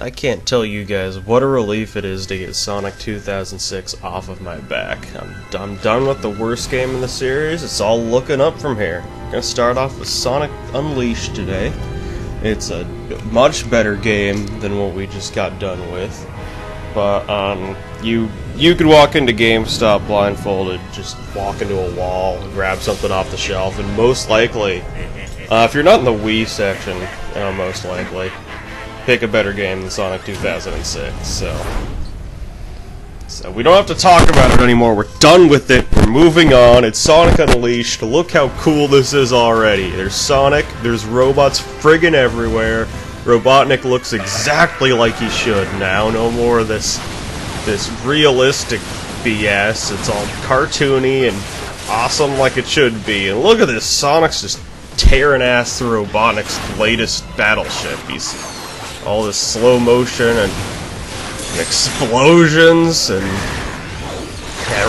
I can't tell you guys what a relief it is to get Sonic 2006 off of my back. I'm done with the worst game in the series. It's all looking up from here. I'm gonna start off with Sonic Unleashed today. It's a much better game than what we just got done with. But you could walk into GameStop blindfolded, just walk into a wall, grab something off the shelf, and most likely, if you're not in the Wii section, most likely, pick a better game than Sonic 2006. So we don't have to talk about it anymore. We're done with it. We're moving on. It's Sonic Unleashed. Look how cool this is already. There's Sonic. There's robots friggin' everywhere. Robotnik looks exactly like he should now. No more of this realistic BS. It's all cartoony and awesome like it should be. And look at this. Sonic's just tearing ass through Robotnik's latest Battleship. He's all this slow motion and explosions and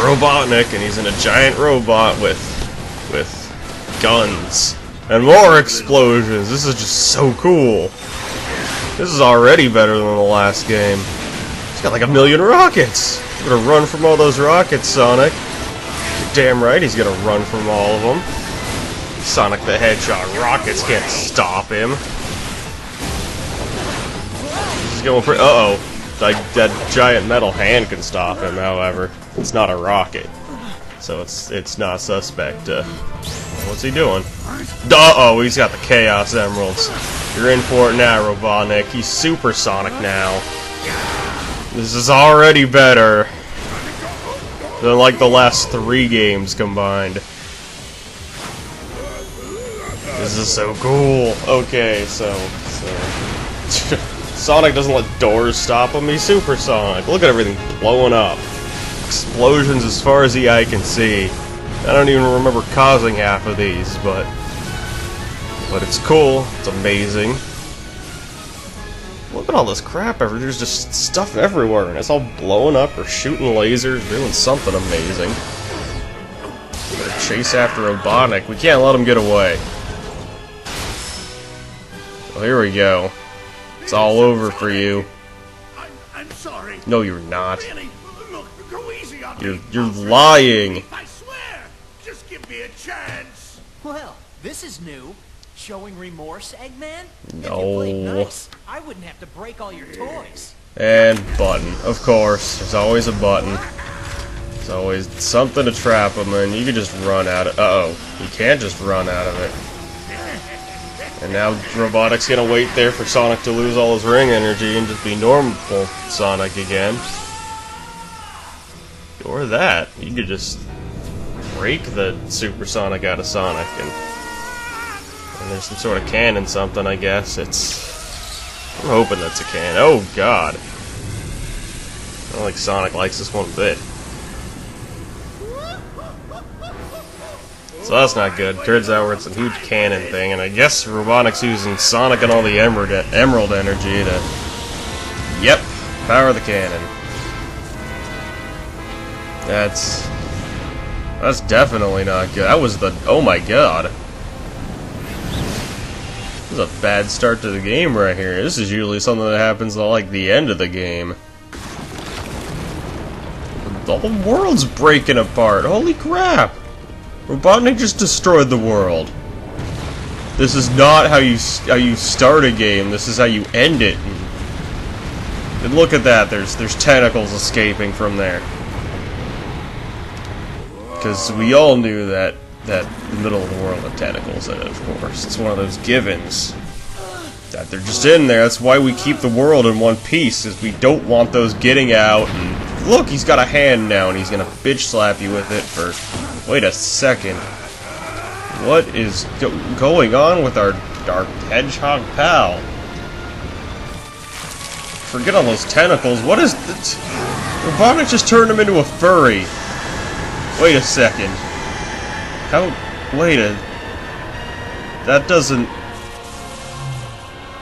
Robotnik, and he's in a giant robot with guns and more explosions. This is just so cool. This is already better than the last game. He's got like 1,000,000 rockets. He's gonna run from all those rockets, Sonic. You're damn right he's gonna run from all of them. Sonic the Hedgehog. Rockets can't stop him. He's going for... Uh-oh. Like, that giant metal hand can stop him, however. It's not a rocket. So it's not suspect. What's he doing? Uh-oh, he's got the Chaos Emeralds. You're in for it now, Robotnik. He's Super Sonic now. This is already better than, like, the last 3 games combined. This is so cool. Okay, so Sonic doesn't let doors stop him. He's Super Sonic. Look at everything blowing up. Explosions as far as the eye can see. I don't even remember causing half of these, but it's cool. It's amazing. Look at all this crap everywhere. There's just stuff everywhere, and it's all blowing up or shooting lasers, doing something amazing. We better chase after Robotnik. We can't let him get away. Well, here we go. It's all over for you. I'm sorry. No, you're not. Really? Look, go easy on me. You're lying. I swear. Just give me a chance. Well, this is new. Showing remorse, Eggman? No. If you played nice, I wouldn't have to break all your toys. And button. Of course. There's always a button. There's always something to trap him in. You can just run out of... Uh-oh. You can't just run out of it. And now Robotnik's gonna wait there for Sonic to lose all his ring energy and just be normal Sonic again. Or that. You could just break the Super Sonic out of Sonic and there's some sort of cannon something, I guess. I'm hoping that's a cannon. Oh god. I don't think Sonic likes this one bit. So that's not good. Turns out it's a huge cannon thing, and I guess Robotnik's using Sonic and all the Emerald energy to... Yep, power the cannon. That's definitely not good. That was the... Oh my god. This is a bad start to the game right here. This is usually something that happens at, like, the end of the game. The whole world's breaking apart. Holy crap! Robotnik just destroyed the world. This is not how you start a game. This is how you end it. And look at that. There's tentacles escaping from there. Because we all knew that the middle of the world had tentacles in it. Of course, it's one of those givens that they're just in there. That's why we keep the world in one piece. Is we don't want those getting out. And look, he's got a hand now, and he's gonna bitch slap you with it for... Wait a second. What is going on with our hedgehog pal? Forget all those tentacles. What is this? Robotnik just turned him into a furry. Wait a second. How... Wait a... That doesn't...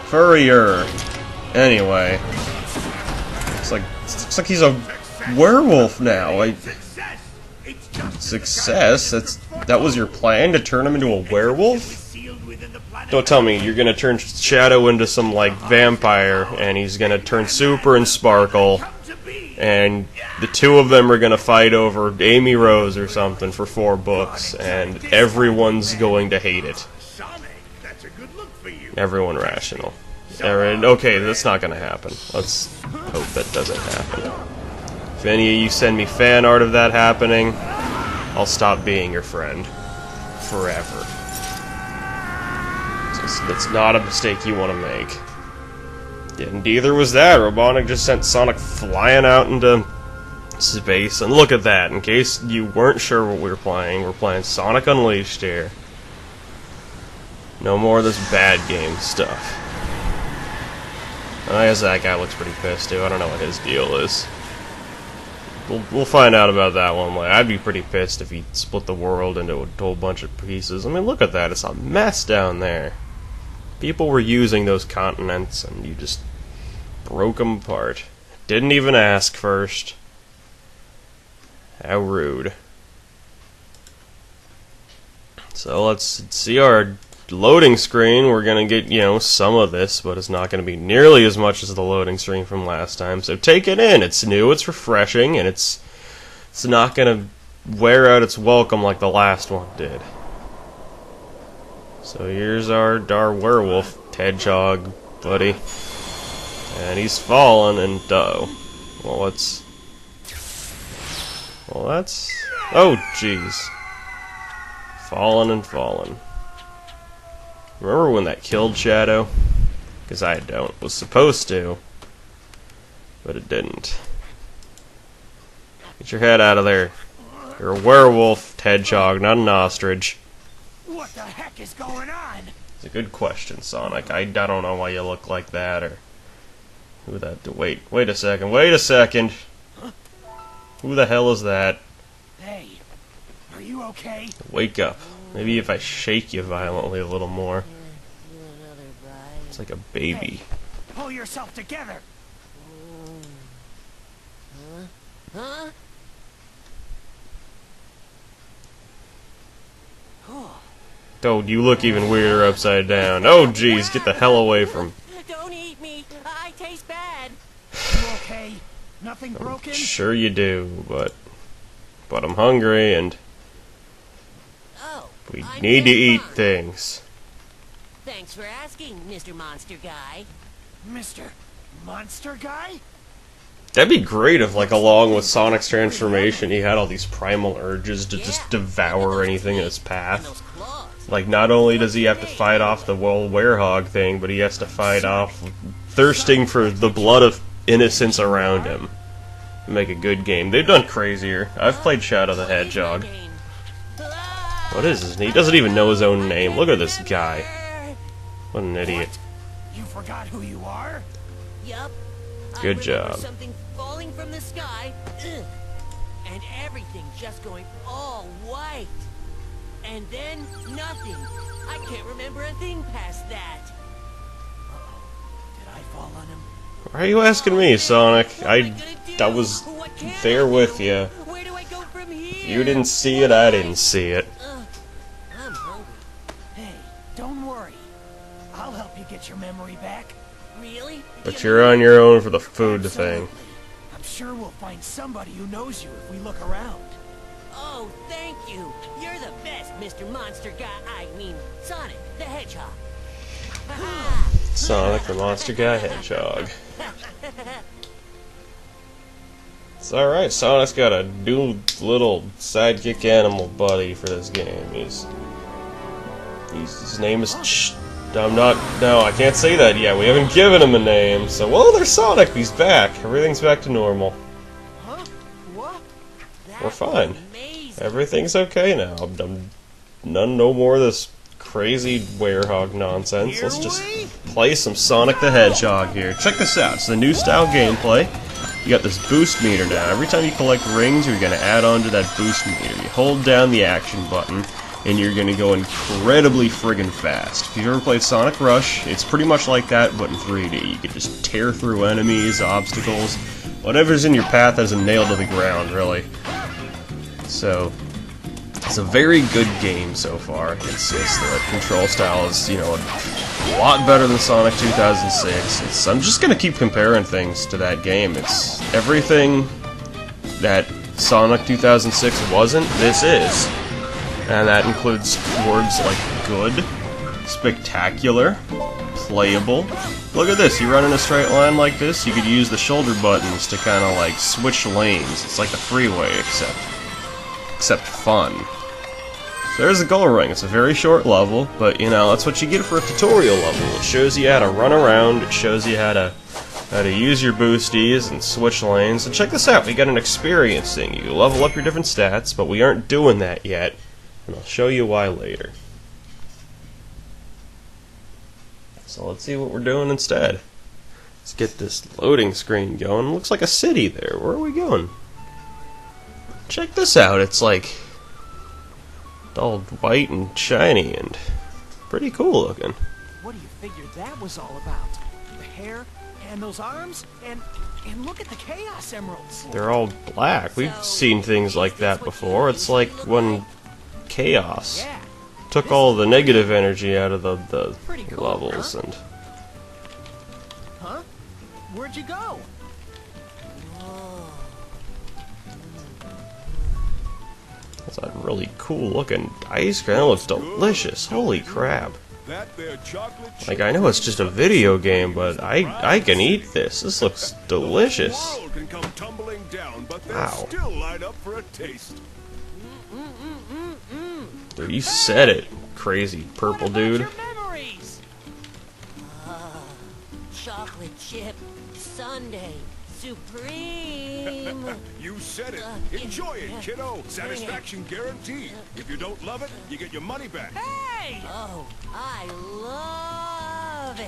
Furrier. Anyway. Looks like he's a werewolf now. Success? That was your plan, to turn him into a werewolf? within the planet. Don't tell me you're gonna turn Shadow into some, like, vampire, and he's gonna turn Super and Sparkle, Come to be. and the two of them are gonna fight over Amy Rose or something for 4 books, and everyone's going to hate it. Sonic, that's a good look for you. Everyone rational. Okay, that's not gonna happen. Let's hope that doesn't happen. If any of you send me fan art of that happening, I'll stop being your friend. Forever. That's not a mistake you want to make. And neither was that. Robotnik just sent Sonic flying out into space. And look at that. In case you weren't sure what we were playing Sonic Unleashed here. No more of this bad game stuff. I guess that guy looks pretty pissed too. I don't know what his deal is. We'll find out about that one later. I'd be pretty pissed if he split the world into a whole bunch of pieces. I mean, look at that. It's a mess down there. People were using those continents, and you just broke them apart. Didn't even ask first. How rude. So let's see our loading screen. We're gonna get, you know, some of this, but it's not gonna be nearly as much as the loading screen from last time. So take it in. It's new, it's refreshing, and it's not gonna wear out its welcome like the last one did. So here's our werewolf hedgehog buddy, and he's fallen. And well, that's oh jeez, fallen and fallen. Remember when that killed Shadow? Because I don't. Was supposed to, but it didn't. Get your head out of there. You're a werewolf hedgehog, not an ostrich. What the heck is going on? It's a good question, Sonic. I don't know why you look like that, or who that. Wait a second. Who the hell is that? Hey, are you okay? Wake up. Maybe if I shake you violently a little more. It's like a baby. Hey, pull yourself together. Huh? Oh, you look even weirder upside down. Oh, jeez, get the hell away from... Don't eat me. I taste bad. You okay? Nothing broken? Sure you do, but I'm hungry, and Oh, we I'm need to just eat fine. things. Thanks for asking, Mr. Monster Guy. Mr. Monster Guy? That'd be great if, like, along with Sonic's transformation, he had all these primal urges to just devour anything in his And path. those claws. Like, not only does he have to fight off the Werehog thing, but he has to fight off thirsting for the blood of innocents around him. Make a good game. They've done crazier. I've played Shadow the Hedgehog. What is his name? He doesn't even know his own name. Look at this guy. What an idiot. You forgot who you are? Yup. I Good remember job. Something falling from the sky, and everything just going all white. And then nothing. I can't remember a thing past that. Did I fall on him? Why are you asking me, Sonic? I was What can there I with do? you. Where do I go from here? You didn't see it, I didn't see it. I'm hungry. Hey, don't worry. I'll help you get your memory back. Really? But you're on your own for the food thing. Absolutely. I'm sure we'll find somebody who knows you if we look around. Oh, thank you. You're the best, Mr. Monster Guy. I mean, Sonic the Hedgehog. Sonic the Monster Guy Hedgehog. It's alright, Sonic's got a new little sidekick animal buddy for this game. His name is no, I can't say that yet. We haven't given him a name. So, well, there's Sonic. He's back. Everything's back to normal. Huh? What? We're fine. Amazing. Everything's okay now. No more of this crazy Werehog nonsense. Let's just play some Sonic the Hedgehog here. Check this out. It's the new style gameplay. You got this boost meter now. Every time you collect rings, you're going to add on to that boost meter. You hold down the action button, and you're going to go incredibly friggin' fast. If you've ever played Sonic Rush, it's pretty much like that, but in 3D. You can just tear through enemies, obstacles, whatever's in your path has a nail to the ground, really. So, It's a very good game so far. It's the control style is, you know, a lot better than Sonic 2006. I'm just gonna keep comparing things to that game. It's everything that Sonic 2006 wasn't, this is. And that includes words like good, spectacular, playable. Look at this, you run in a straight line like this, you could use the shoulder buttons to kind of like switch lanes. It's like the freeway, except fun. So there's the goal ring. It's a very short level, but you know, that's what you get for a tutorial level. It shows you how to run around, it shows you how to use your boosties and switch lanes. And check this out, we got an experience thing. You level up your different stats, but we aren't doing that yet, and I'll show you why later. So let's see what we're doing instead. Let's get this loading screen going. It looks like a city there. Where are we going? Check this out, it's like all white and shiny and pretty cool looking. What do you figure that was all about? The hair and those arms and look at the Chaos Emeralds. They're all black. We've seen things like that before. It's like when Chaos took all the negative energy out of the levels and. Huh? Where'd you go? That's a really cool looking ice cream. That looks delicious. Holy crap. Like, I know it's just a video game, but I can eat this. This looks delicious. Wow. Dude, you said it, crazy purple dude. Chocolate chip sundae supreme. You said it. Enjoy it, kiddo. Satisfaction guaranteed. If you don't love it, you get your money back. Hey! Oh, I love it.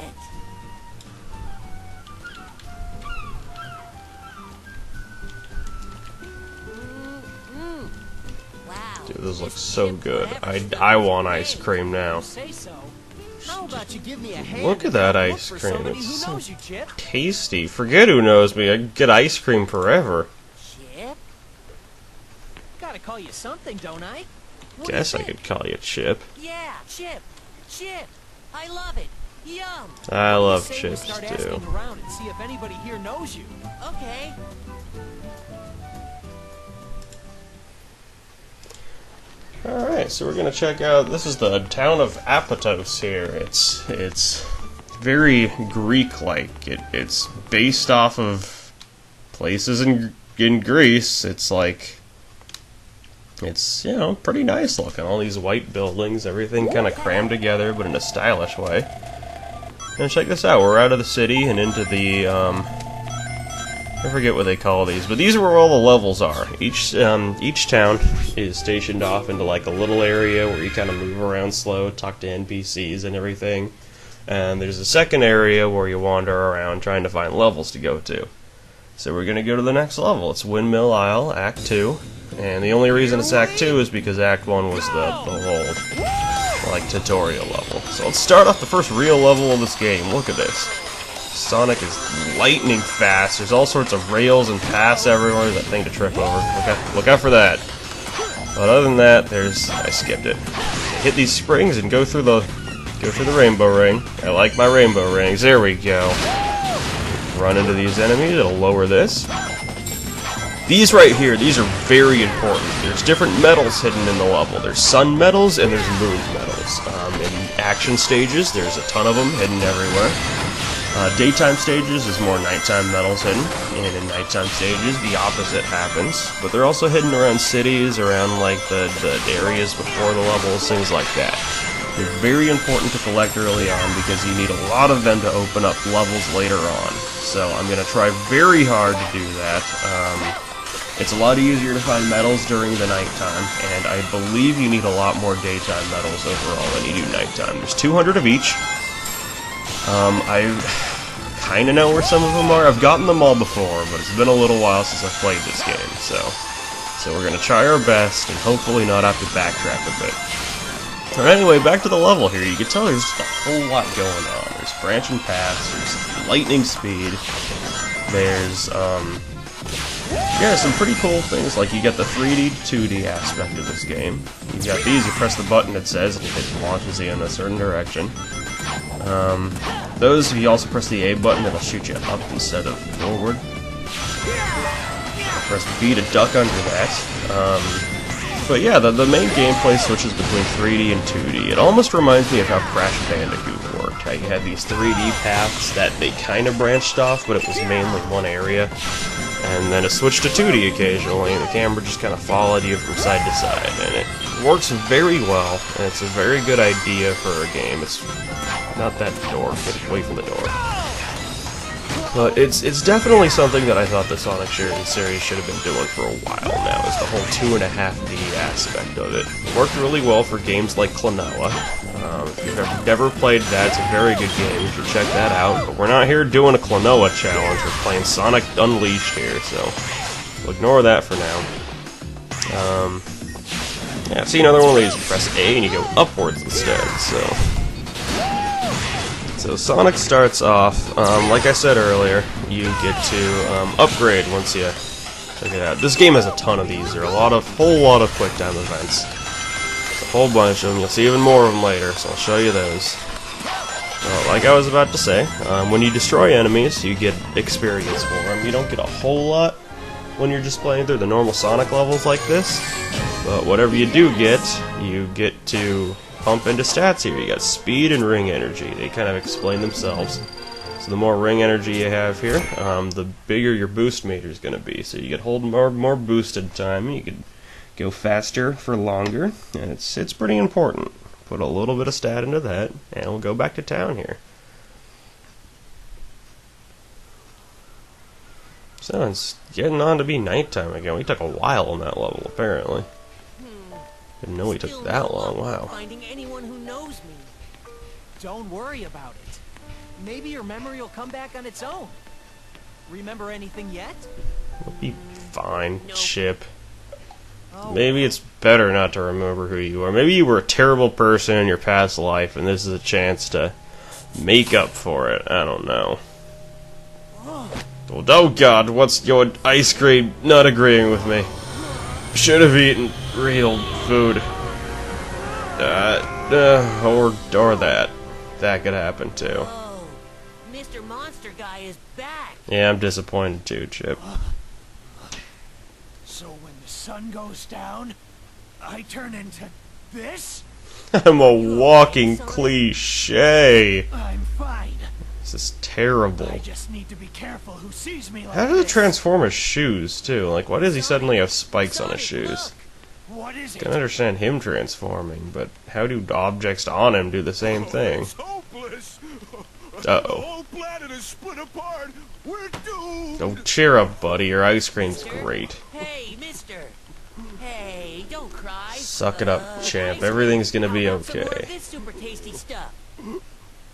Wow. Dude, this looks so good. I want ice cream now. How about you give me a hand? Look at that and ice look for cream. somebody It's who so knows you, Chip. tasty. Forget who knows me. I get ice cream forever. Chip? Gotta call you something, don't I? What do you Guess I think? could call you Chip. Yeah, Chip. Chip. I love it. Yum. I love Say we chips start too. asking around and see if anybody here knows you. Okay. Alright, so we're gonna check out, this is the town of Apatos here. It's very Greek-like. It's based off of places in Greece. It's like, it's, you know, pretty nice looking. All these white buildings, everything kind of crammed together, but in a stylish way. And check this out, we're out of the city and into the, I forget what they call these, but these are where all the levels are. Each town is stationed off into like a little area where you kind of move around slow, talk to NPCs and everything. And there's a second area where you wander around trying to find levels to go to. So we're going to go to the next level. It's Windmill Isle, Act 2. And the only reason it's Act 2 is because Act 1 was the whole, like, tutorial level. So let's start off the first real level of this game. Look at this. Sonic is lightning fast. There's all sorts of rails and paths everywhere. There's that thing to trip over. Look out for that. But other than that, I skipped it. Hit these springs and go through the rainbow ring. I like my rainbow rings. There we go. Run into these enemies. It'll lower this. These right here, these are very important. There's different medals hidden in the level. There's sun medals and there's moon medals. In action stages, there's a ton of them hidden everywhere. Daytime stages is more nighttime medals hidden, and in nighttime stages the opposite happens. But they're also hidden around cities, around like the areas before the levels, things like that. They're very important to collect early on because you need a lot of them to open up levels later on. So I'm going to try very hard to do that. It's a lot easier to find medals during the nighttime, and I believe you need a lot more daytime medals overall than you do nighttime. There's 200 of each. I kind of know where some of them are. I've gotten them all before, but it's been a little while since I've played this game, so we're going to try our best and hopefully not have to backtrack a bit. Alright, anyway, back to the level here. You can tell there's just a whole lot going on. There's branching paths, there's lightning speed, there's Yeah, some pretty cool things, like you get the 3D, 2D aspect of this game. You got these, you press the button it says, and it launches you in a certain direction. Those, if you also press the A button, it'll shoot you up instead of forward. Press B to duck under that. But yeah, the main gameplay switches between 3D and 2D. It almost reminds me of how Crash Bandicoot worked. How you had these 3D paths that they kind of branched off, but it was mainly one area. And then it switched to 2D occasionally, and the camera just kind of followed you from side to side. And it works very well, and it's a very good idea for a game. It's not that door. Get away from the door. But it's definitely something that I thought the Sonic series should have been doing for a while now, is the whole 2.5D aspect of it. It worked really well for games like Klonoa. If you've never played that, it's a very good game. You should check that out. But we're not here doing a Klonoa challenge. We're playing Sonic Unleashed here, so we'll ignore that for now. Yeah, see another one of these. You press A and you go upwards instead, So Sonic starts off, like I said earlier, you get to upgrade once you check it out. This game has a ton of these. There are a whole lot of quick time events. There's a whole bunch of them. You'll see even more of them later, so I'll show you those. Like I was about to say, when you destroy enemies, you get experience for them. You don't get a whole lot when you're just playing through the normal Sonic levels like this, but whatever you do get, you get to pump into stats here. You got speed and ring energy. They kind of explain themselves. So the more ring energy you have here, the bigger your boost meter is going to be. So you get hold more boosted time. You can go faster for longer, and it's pretty important. Put a little bit of stat into that, and we'll go back to town here. So it's getting on to be nighttime again. We took a while on that level, apparently. Didn't know we took that long. Wow. Finding anyone who knows me. Don't worry about it. Maybe your memory will come back on its own. Remember anything yet? We'll be fine, Nope. Chip. Oh, Maybe it's better not to remember who you are. Maybe you were a terrible person in your past life, and this is a chance to make up for it. I don't know. Oh God, what's your ice cream not agreeing with me? Should have eaten real food. Or that. That could happen too. Oh, Mr. Monster Guy is back. Yeah, I'm disappointed too, Chip. so when the sun goes down, I turn into this? I'm a walking cliche. I'm fine. This is terrible. I just need to be careful who sees me like How does it this. transform his shoes, too? Like, why does he suddenly have spikes on his shoes? What is I it? can understand him transforming, but how do objects on him do the same thing? It's hopeless. Uh-oh. The whole planet is split apart. We're doomed. Oh, cheer up, buddy. Your ice cream's Mister? great. Hey, mister. Hey, don't cry. Suck it up, champ. ice cream. Everything's gonna be How about some more of okay. this super tasty stuff?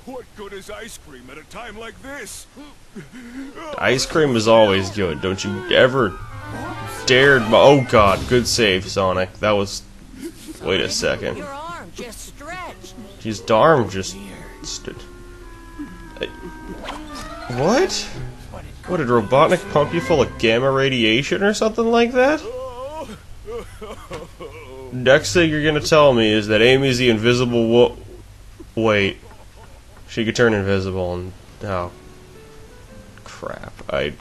What good is ice cream at a time like this? Ice cream is always good. Don't you ever dare... Oh, God. Good save, Sonic. That was... Wait a second. Your arm just stretched. His arm just... stood... What? What, did Robotnik pump you full of gamma radiation or something like that? Next thing you're gonna tell me is that Amy's the invisible Wait. She could turn invisible and... Oh. Crap. I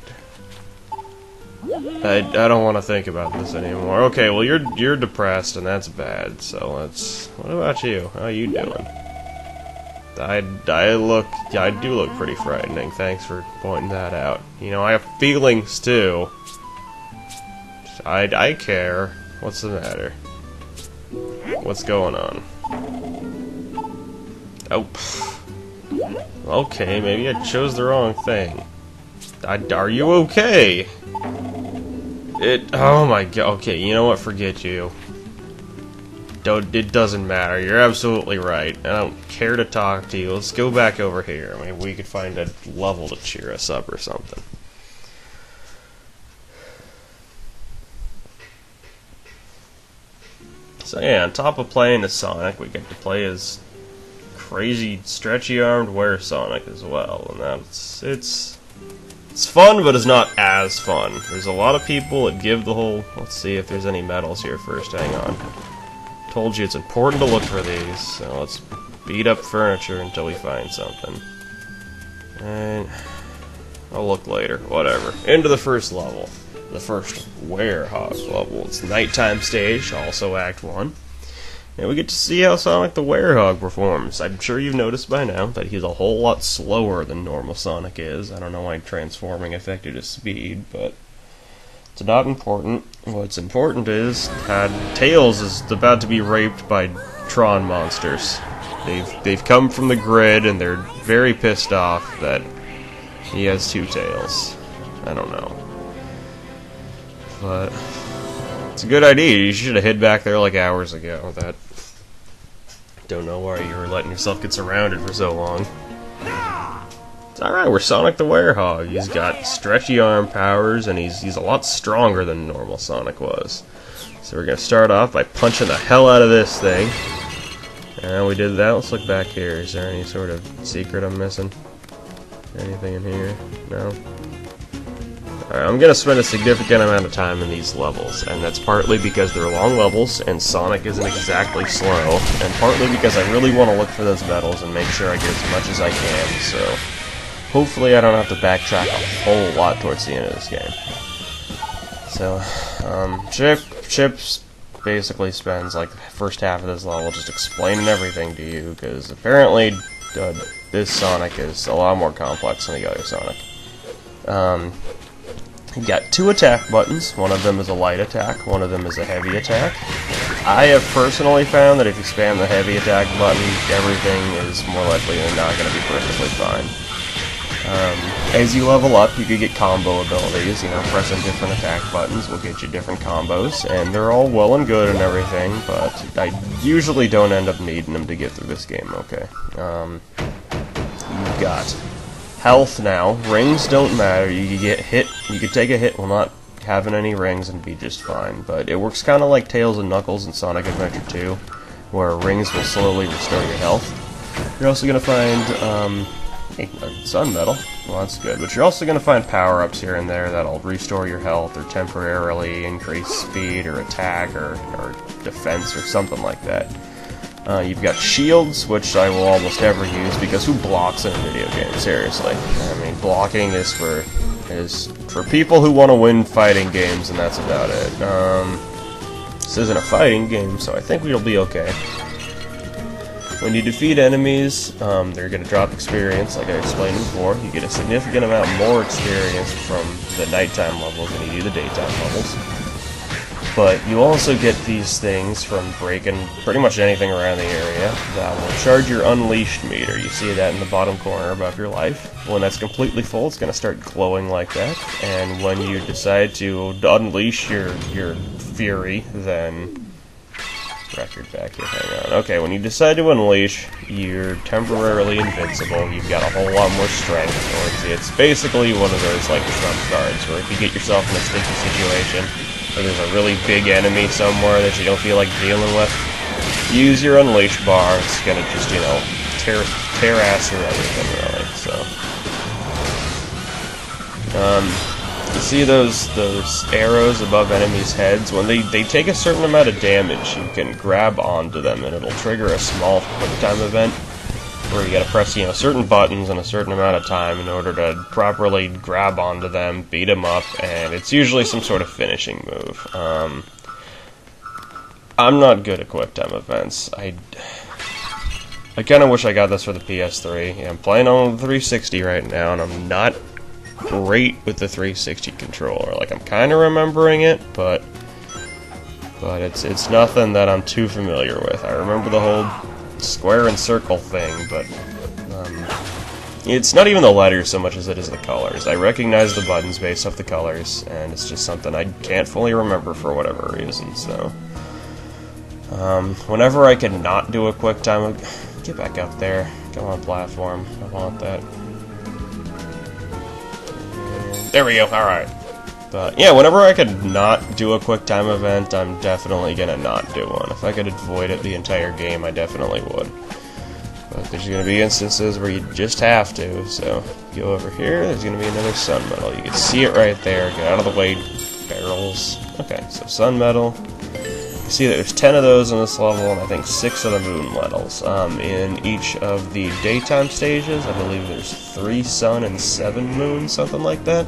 don't want to think about this anymore. Okay, well you're depressed and that's bad, so let's... What about you? How you doing? I do look pretty frightening. Thanks for pointing that out. You know, I have feelings too. I care. What's the matter? What's going on? Oh. Okay, maybe I chose the wrong thing. Are you okay? Oh my God. Okay, you know what? Forget you. It doesn't matter. You're absolutely right. I don't care to talk to you. Let's go back over here. I mean, we could find a level to cheer us up or something. So yeah, on top of playing as Sonic, we get to play as crazy, stretchy-armed Weresonic as well, and it's It's fun, but it's not as fun. There's a lot of people that give the whole... Let's see if there's any medals here first. Hang on. Told you it's important to look for these, so let's beat up furniture until we find something. And I'll look later. Whatever. Into the first level. The first Werehog level. It's nighttime stage, also Act 1. And we get to see how Sonic the Werehog performs. I'm sure you've noticed by now that he's a whole lot slower than normal Sonic is. I don't know why transforming affected his speed, but it's not important. What's important is that Tails is about to be raped by Tron monsters. They've come from the grid and they're very pissed off that he has two tails. I don't know. But it's a good idea. You should have hid back there like hours ago. Don't know why you were letting yourself get surrounded for so long. It's alright, we're Sonic the Werehog. He's got stretchy arm powers, and he's a lot stronger than normal Sonic was. So we're going to start off by punching the hell out of this thing. And we did that. Let's look back here. Is there any sort of secret I'm missing? Anything in here? No? Alright, I'm going to spend a significant amount of time in these levels, and that's partly because they're long levels, and Sonic isn't exactly slow, and partly because I really want to look for those medals and make sure I get as much as I can, so hopefully I don't have to backtrack a whole lot towards the end of this game. So, Chip basically spends like the first half of this level just explaining everything to you, because apparently this Sonic is a lot more complex than the other Sonic. You got two attack buttons. One of them is a light attack, one of them is a heavy attack. I have personally found that if you spam the heavy attack button, everything is more likely than not going to be perfectly fine. As you level up, you could get combo abilities. You know, pressing different attack buttons will get you different combos, and they're all well and good and everything, but I usually don't end up needing them to get through this game, okay. You've got health now. Rings don't matter. You can get hit. You can take a hit while not having any rings and be just fine. But it works kind of like Tails and Knuckles in Sonic Adventure 2, where rings will slowly restore your health. You're also going to find a sun medal. Well, that's good. But you're also going to find power-ups here and there that'll restore your health or temporarily increase speed or attack or defense or something like that. You've got shields, which I will almost never use, because who blocks in a video game? Seriously. I mean, blocking is for people who want to win fighting games, and that's about it. This isn't a fighting game, so I think we'll be okay. When you defeat enemies, they're going to drop experience, like I explained before. You get a significant amount more experience from the nighttime levels than you do the daytime levels. But you also get these things from breaking pretty much anything around the area that will charge your unleashed meter. You see that in the bottom corner above your life. When that's completely full, it's going to start glowing like that. And when you decide to unleash your fury, then... Record back here, hang on. Okay, when you decide to unleash, you're temporarily invincible. You've got a whole lot more strength. It's basically one of those, like, trump cards, where if you get yourself in a sticky situation, or there's a really big enemy somewhere that you don't feel like dealing with, use your unleash bar. It's gonna just, you know, tear ass through everything, really. So, you see those arrows above enemies' heads? When they take a certain amount of damage, you can grab onto them, and it'll trigger a small quick-time event where you gotta press, you know, certain buttons in a certain amount of time in order to properly grab onto them, beat them up, and it's usually some sort of finishing move. I'm not good at quick-time events. I kinda wish I got this for the PS3. Yeah, I'm playing on the 360 right now, and I'm not great with the 360 controller. Like, I'm kinda remembering it, but it's nothing that I'm too familiar with. I remember the whole square and circle thing, but it's not even the letters so much as it is the colors. I recognize the buttons based off the colors, and it's just something I can't fully remember for whatever reason, so... whenever I can not do a quick time... Get back up there. Come on, platform. I want that. There we go, alright. But, yeah, whenever I could not do a quick time event, I'm definitely gonna not do one. If I could avoid it the entire game, I definitely would. But there's going to be instances where you just have to, so go over here, there's going to be another sun metal. You can see it right there. Get out of the way, barrels. Okay, so sun metal. You see that there's 10 of those in this level, and I think 6 of the moon metals. In each of the daytime stages, I believe there's 3 sun and 7 moon, something like that.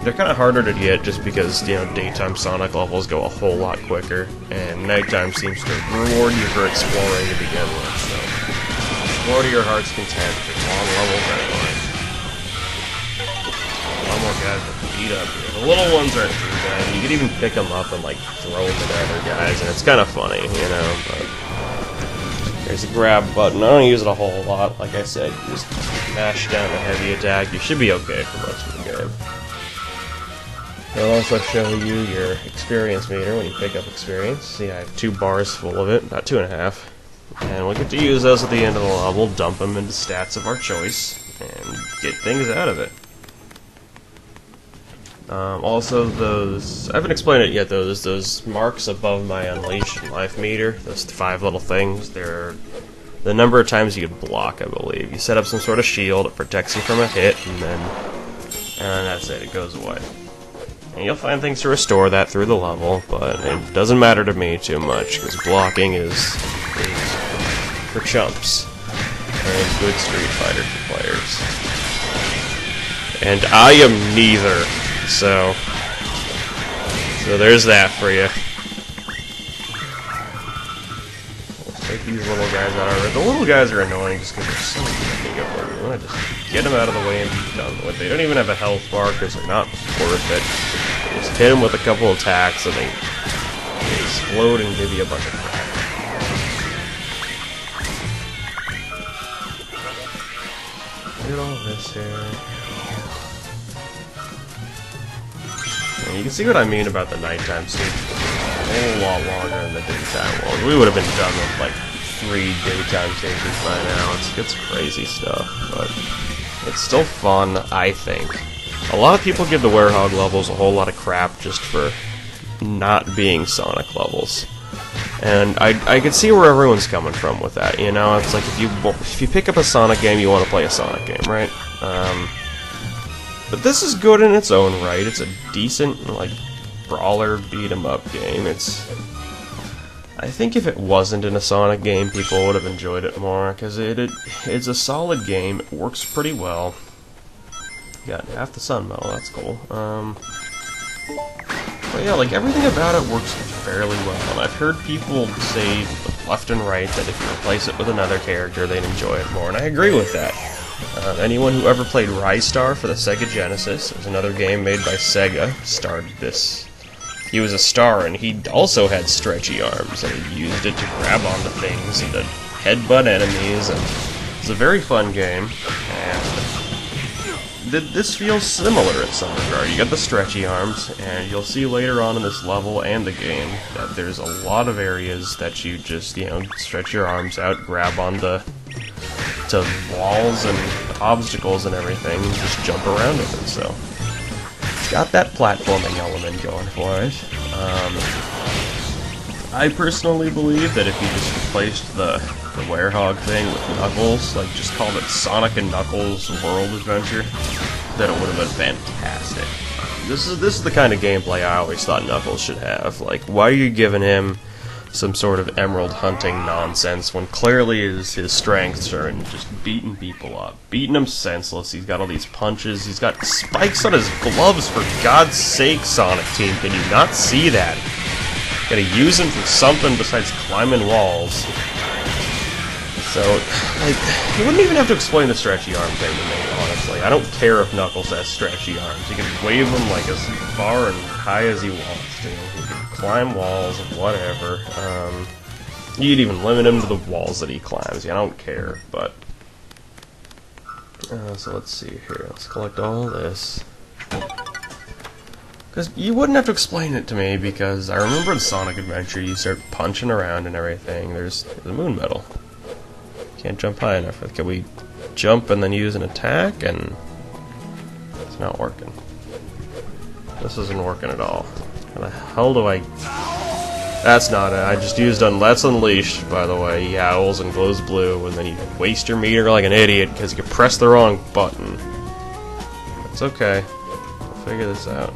They're kind of harder to get just because, you know, daytime Sonic levels go a whole lot quicker, and nighttime seems to reward you for exploring to begin with, so explore to your heart's content. There's long levels anyway. A lot more guys to beat up here. The little ones aren't too bad. You can even pick them up and, like, throw them at other guys, and it's kind of funny, you know, but there's a grab button. I don't use it a whole lot. Like I said, just mash down the heavy attack. You should be okay for most of the game. It'll also show you your experience meter when you pick up experience. See, I have 2 bars full of it, about 2.5. And we'll get to use those at the end of the level, dump them into stats of our choice, and get things out of it. Also, those... I haven't explained it yet, though. There's those marks above my Unleash life meter. Those 5 little things. They're the number of times you can block, I believe. You set up some sort of shield, it protects you from a hit, and that's it. It goes away. And you'll find things to restore that through the level, but it doesn't matter to me too much, because blocking is for chumps and good Street Fighter players. And I am neither, so there's that for you. Let's take these little guys out of it. The little guys are annoying just because they're so big over. You want to just get them out of the way and be done with it. They don't even have a health bar because they're not worth it. Just hit them with a couple attacks and they explode and give you a bunch of crap. Look at all this here. And you can see what I mean about the nighttime stage. A whole lot longer than the daytime ones. We would have been done with like 3 daytime stages by now. It's crazy stuff, but it's still fun, I think. A lot of people give the Werehog levels a whole lot of crap just for not being Sonic levels. And I can see where everyone's coming from with that, you know? It's like if you pick up a Sonic game, you want to play a Sonic game, right? But this is good in its own right. It's a decent, like, brawler beat-em-up game. I think if it wasn't in a Sonic game, people would have enjoyed it more, because it's a solid game. It works pretty well. Got half the sun metal, that's cool. But yeah, like, everything about it works fairly well, and I've heard people say left and right that if you replace it with another character, they'd enjoy it more, and I agree with that. Anyone who ever played Rystar for the Sega Genesis, it was another game made by Sega, started this. He was a star, and he also had stretchy arms, and he used it to grab onto things and to headbutt enemies, and it's a very fun game, and this feels similar in some regard. You got the stretchy arms, and you'll see later on in this level and the game that there's a lot of areas that you just, you know, stretch your arms out, grab onto walls and obstacles and everything, and just jump around with it, so it's got that platforming element going for it. I personally believe that if you just replaced the Werehog thing with Knuckles, like just called it Sonic and Knuckles World Adventure, that it would have been fantastic. This is the kind of gameplay I always thought Knuckles should have. Like, why are you giving him some sort of emerald hunting nonsense when clearly his strengths are in just beating people up, beating them senseless? He's got all these punches, he's got spikes on his gloves, for God's sake, Sonic Team, can you not see that? Gotta use him for something besides climbing walls. So, like, you wouldn't even have to explain the stretchy arm thing to me, honestly. I don't care if Knuckles has stretchy arms. He can wave them like as far and high as he wants to. He can climb walls, whatever. You'd even limit him to the walls that he climbs. I don't care, but... so let's see here. Let's collect all this. Because you wouldn't have to explain it to me, because I remember in Sonic Adventure, you start punching around and everything. There's a moon medal. Can't jump high enough. Can we jump and then use an attack? And it's not working. This isn't working at all. How the hell do I... That's not it. I just used Let's Unleashed, by the way. He howls and glows blue, and then you waste your meter like an idiot because you pressed the wrong button. It's okay. We'll figure this out.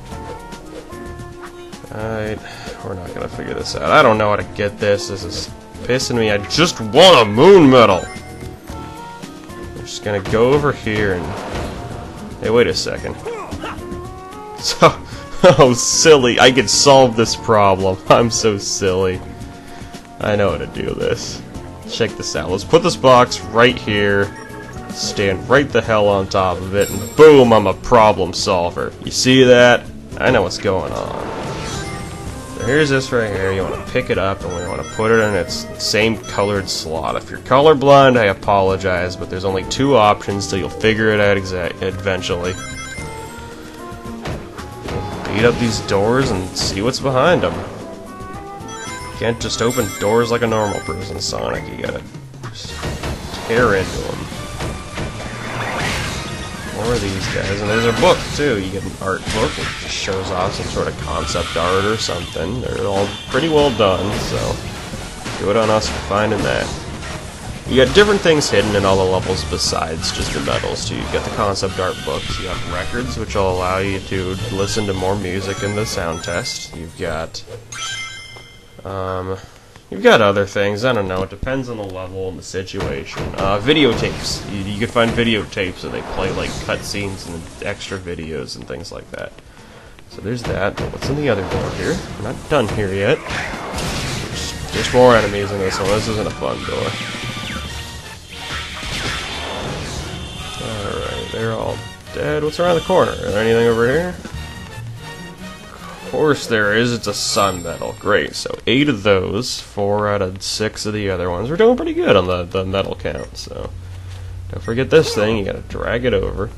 Alright, we're not gonna figure this out. I don't know how to get this. This is pissing me. I just want a moon medal! I'm just gonna go over here and... Hey, wait a second. So... Oh, silly. I can solve this problem. I'm so silly. I know how to do this. Check this out. Let's put this box right here. Stand right the hell on top of it, and boom, I'm a problem solver. You see that? I know what's going on. So here's this right here. You want to pick it up, and we want to put it in its same colored slot. If you're colorblind, I apologize, but there's only two options, so you'll figure it out eventually. Beat up these doors and see what's behind them. You can't just open doors like a normal person, Sonic. You gotta just tear into them. More of these guys, and there's a book too. You get an art book which just shows off some sort of concept art or something. They're all pretty well done, so good on us for finding that. You got different things hidden in all the levels besides just the medals too. You've got the concept art books, you have records which will allow you to listen to more music in the sound test. You've got other things, I don't know, it depends on the level and the situation. Videotapes. You can find videotapes and they play like cutscenes and extra videos and things like that. So there's that. But what's in the other door here? We're not done here yet. There's more enemies in this one. This isn't a fun door. Alright, they're all dead. What's around the corner? Is there anything over here? Of course there is. It's a sun medal. Great. So 8 of those, 4 out of 6 of the other ones. We're doing pretty good on the medal count. So don't forget this thing. You gotta drag it over.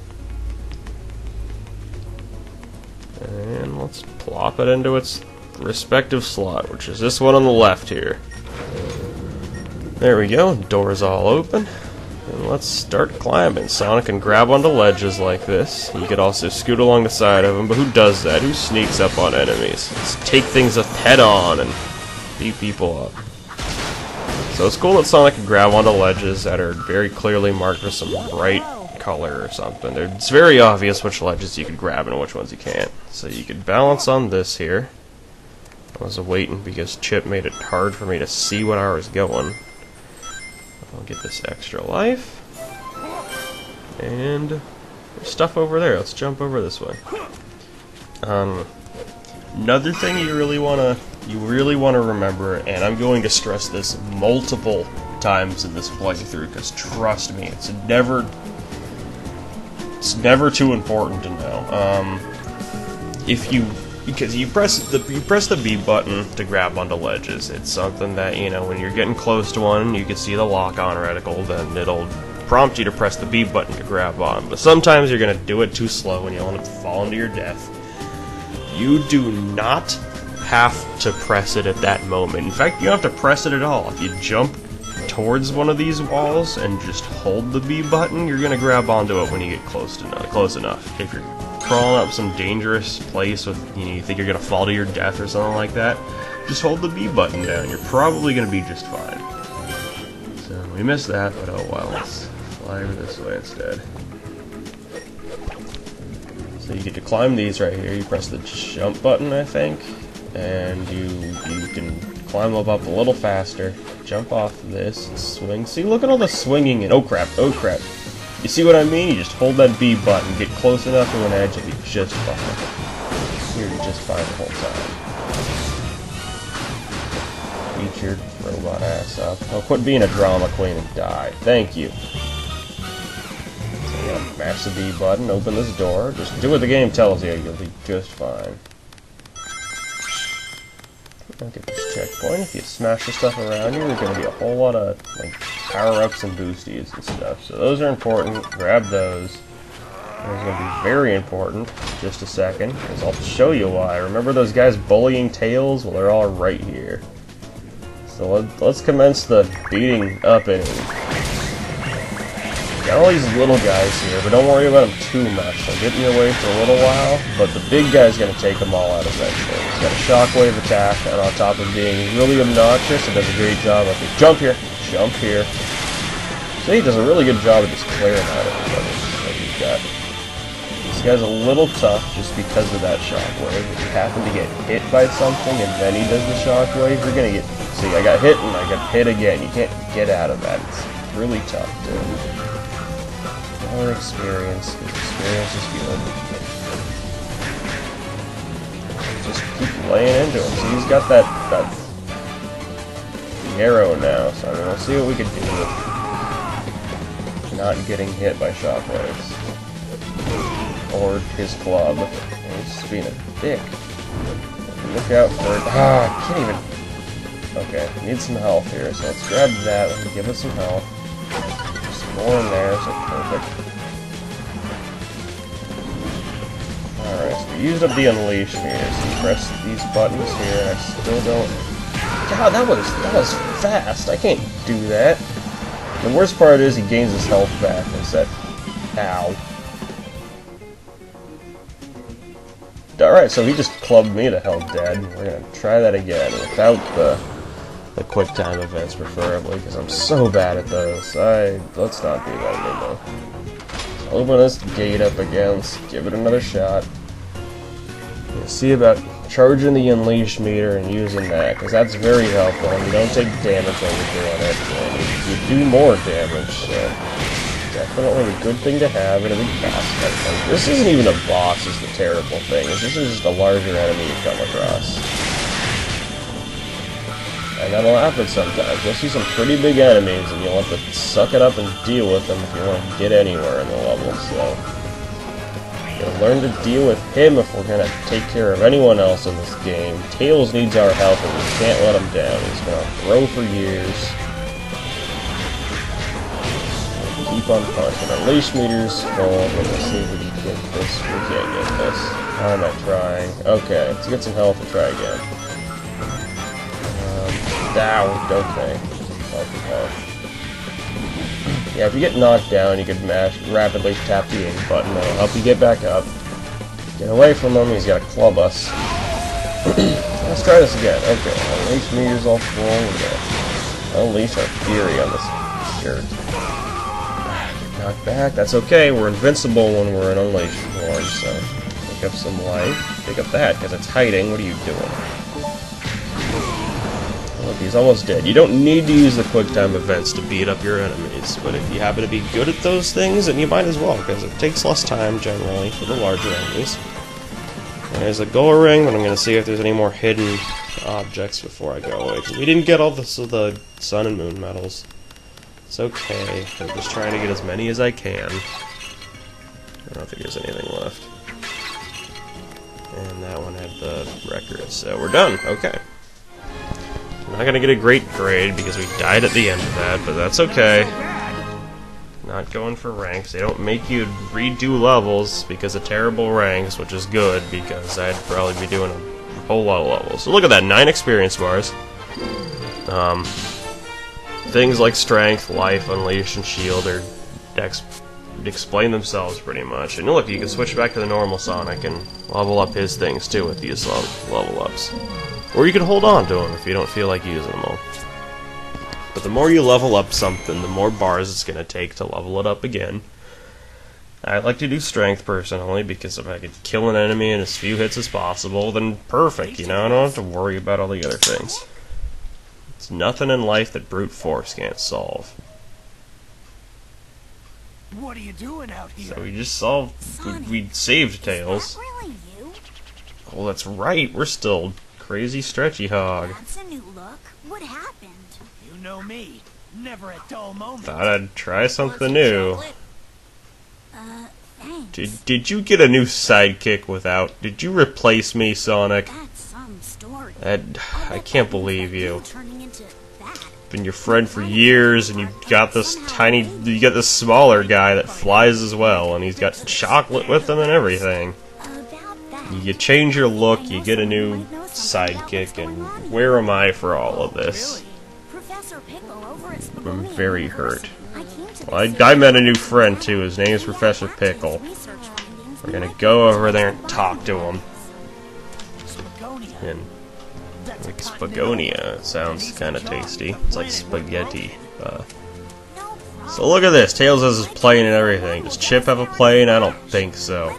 And let's plop it into its respective slot, which is this one on the left here. There we go. Door's all open. And let's start climbing. Sonic can grab onto ledges like this. You could also scoot along the side of them, but who does that? Who sneaks up on enemies? Let's take things up head on and beat people up. So it's cool that Sonic can grab onto ledges that are very clearly marked with some bright color or something. It's very obvious which ledges you can grab and which ones you can't. So you could balance on this here. I was waiting because Chip made it hard for me to see what I was going. I'll get this extra life. And there's stuff over there. Let's jump over this way. Another thing you really wanna remember, and I'm going to stress this multiple times in this playthrough, because trust me, it's never too important to know. Because you press the B button to grab onto ledges. It's something that, you know, when you're getting close to one, you can see the lock-on reticle, then it'll prompt you to press the B button to grab on. But sometimes you're going to do it too slow and you'll end up falling to your death. You do not have to press it at that moment. In fact, you don't have to press it at all. If you jump towards one of these walls and just hold the B button, you're going to grab onto it when you get close enough. If you're crawling up some dangerous place with, you think you're gonna fall to your death or something like that, just hold the B button down. You're probably gonna be just fine. So we missed that, but oh well. Let's fly over this way instead. So you get to climb these right here. You press the jump button, I think, and you can climb them up a little faster. Jump off this, swing. See, look at all the swinging and oh crap. You see what I mean? You just hold that B button, get close enough to an edge, and be just fine. You're just fine the whole time. Beat your robot ass up. Oh, quit being a drama queen and die. Thank you. So yeah, mash the B button, open this door, just do what the game tells you, you'll be just fine. I'll get this checkpoint. If you smash the stuff around you, there's going to be a whole lot of like power-ups and boosties and stuff. So those are important. Grab those. Those are going to be very important. Just a second, because I'll show you why. Remember those guys bullying Tails? Well, they're all right here. So let's commence the beating up inning. Got all these little guys here, but don't worry about them too much. They'll get in your way for a little while, but the big guy's going to take them all out eventually. He's got a shockwave attack, and on top of being really obnoxious, it does a great job of jump here, jump here. So he does a really good job of just clearing out everybody that you've got. This guy's a little tough just because of that shockwave. If you happen to get hit by something and then he does the shockwave, you're going to get... See, I got hit and I got hit again. You can't get out of that. It's really tough, dude. More experience, because experience is good. Just keep laying into him. See, he's got that arrow now, so I mean, we'll see what we can do with not getting hit by shockwaves. Or his club. He's just being a dick. Look out for it. Ah, I can't even... Okay, need some health here, so let's grab that. Let's give it some health. Some more in there, so perfect. Alright, so we used up the unleash here, so you press these buttons here, and I still don't... God, that was fast. I can't do that. The worst part is he gains his health back instead. Ow. Alright, so he just clubbed me to hell dead. We're gonna try that again without the quick time events, preferably, because I'm so bad at those. Let's not do that anymore. So open this gate up again. Let's give it another shot. We'll see about charging the unleash meter and using that, because that's very helpful. You don't take damage while you're doing it, and you do more damage. So definitely a good thing to have in a big boss fight. This isn't even a boss, is the terrible thing. This is just a larger enemy you come across. And that'll happen sometimes. You'll see some pretty big enemies, and you'll have to suck it up and deal with them if you want to get anywhere in the level, so... You'll learn to deal with him if we're gonna take care of anyone else in this game. Tails needs our help, and we can't let him down. He's gonna grow for years. Keep on punching. Unleash meters full. Let's see if we can get this. We can't get this. Why am I trying? Okay, let's get some health and try again. Down. Okay. Yeah, if you get knocked down, you can rapidly tap the A button. That'll help you get back up. Get away from him. He's got to club us. Let's try this again. Okay. Unleash meters all full. We're gonna unleash our fury on this shirt. Get knocked back. That's okay. We're invincible when we're in unleash form. So pick up some life. Pick up that because it's hiding. What are you doing? Look, he's almost dead. You don't need to use the quick time events to beat up your enemies, but if you happen to be good at those things, then you might as well, because it takes less time, generally, for the larger enemies. There's a goal ring, but I'm going to see if there's any more hidden objects before I go away, because we didn't get all the sun and moon medals. It's okay. I'm just trying to get as many as I can. I don't think there's anything left. And that one had the record, so we're done. Okay. Not gonna get a great grade because we died at the end of that, but that's okay. Not going for ranks. They don't make you redo levels because of terrible ranks, which is good because I'd probably be doing a whole lot of levels. So look at that, 9 experience bars. Things like strength, life, unleash, and shield are explain themselves pretty much. And look, you can switch back to the normal Sonic and level up his things too with these level ups. Or you can hold on to them if you don't feel like using them all. But the more you level up something, the more bars it's going to take to level it up again. I like to do strength personally, because if I could kill an enemy in as few hits as possible, then perfect, you know? I don't have to worry about all the other things. It's nothing in life that brute force can't solve. What are you doing out here? So we just solved... We saved Tails. Is that really you? Oh, that's right, we're still... Crazy stretchy hog. That's a new look. What happened? You know me. Never a dull moment. Thought I'd try something new. Thanks. Did you get a new sidekick without? Did you replace me, Sonic? That's some story. I can't believe you. Turning into that. Been your friend for years, and you got this you got this smaller guy that flies as well, and he's got chocolate with him and everything. About that. You change your look, you get a new sidekick, and where am I for all of this? Professor Pickle over at I'm Spagonia very hurt. I came to Well, I met a new friend too. His name is Professor Pickle. We're gonna go over there and talk to him. And like Spagonia, it sounds kind of tasty. It's like spaghetti. So look at this. Tails has his plane and everything. Does Chip have a plane? I don't think so.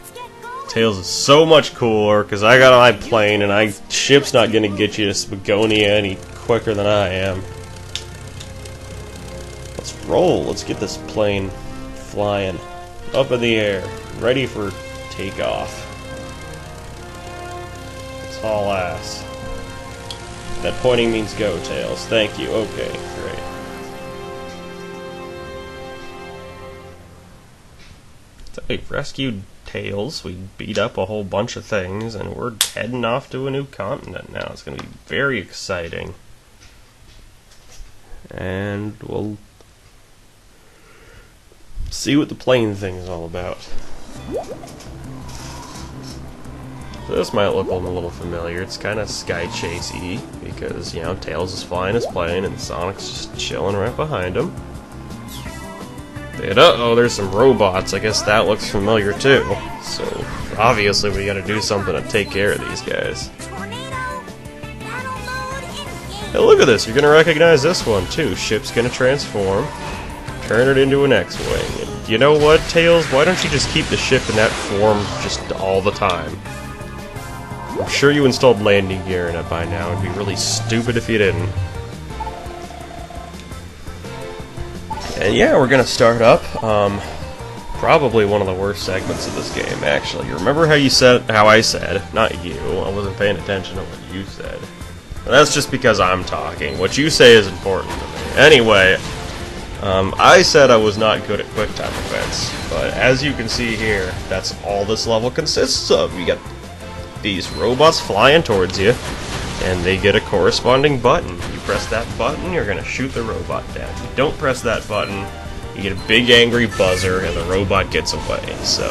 Tails is so much cooler because I got my plane and Chip's not gonna get you to Spagonia any quicker than I am. Let's roll. Let's get this plane flying up in the air, ready for takeoff. It's all ass. That pointing means go, Tails. Thank you. Okay, great. So we rescued Tails. We beat up a whole bunch of things, and we're heading off to a new continent now. It's going to be very exciting. And we'll see what the plane thing is all about. So this might look a little familiar. It's kind of Sky Chasey because, you know, Tails is flying his plane and Sonic's just chilling right behind him. And uh-oh, there's some robots. I guess that looks familiar too. So obviously we gotta do something to take care of these guys. Hey, look at this. You're gonna recognize this one too. Ship's gonna transform, turn it into an X-Wing. And you know what, Tails? Why don't you just keep the ship in that form just all the time? I'm sure you installed landing gear in it by now. It'd be really stupid if you didn't. And yeah, we're gonna start up. Probably one of the worst segments of this game, actually. You remember how I said, not you, I wasn't paying attention to what you said. But that's just because I'm talking. What you say is important to me. Anyway, I said I was not good at QuickTime events, but as you can see here, that's all this level consists of. You got these robots flying towards you, and they get a corresponding button. You press that button, you're gonna shoot the robot down. If you don't press that button, you get a big angry buzzer, and the robot gets away. So,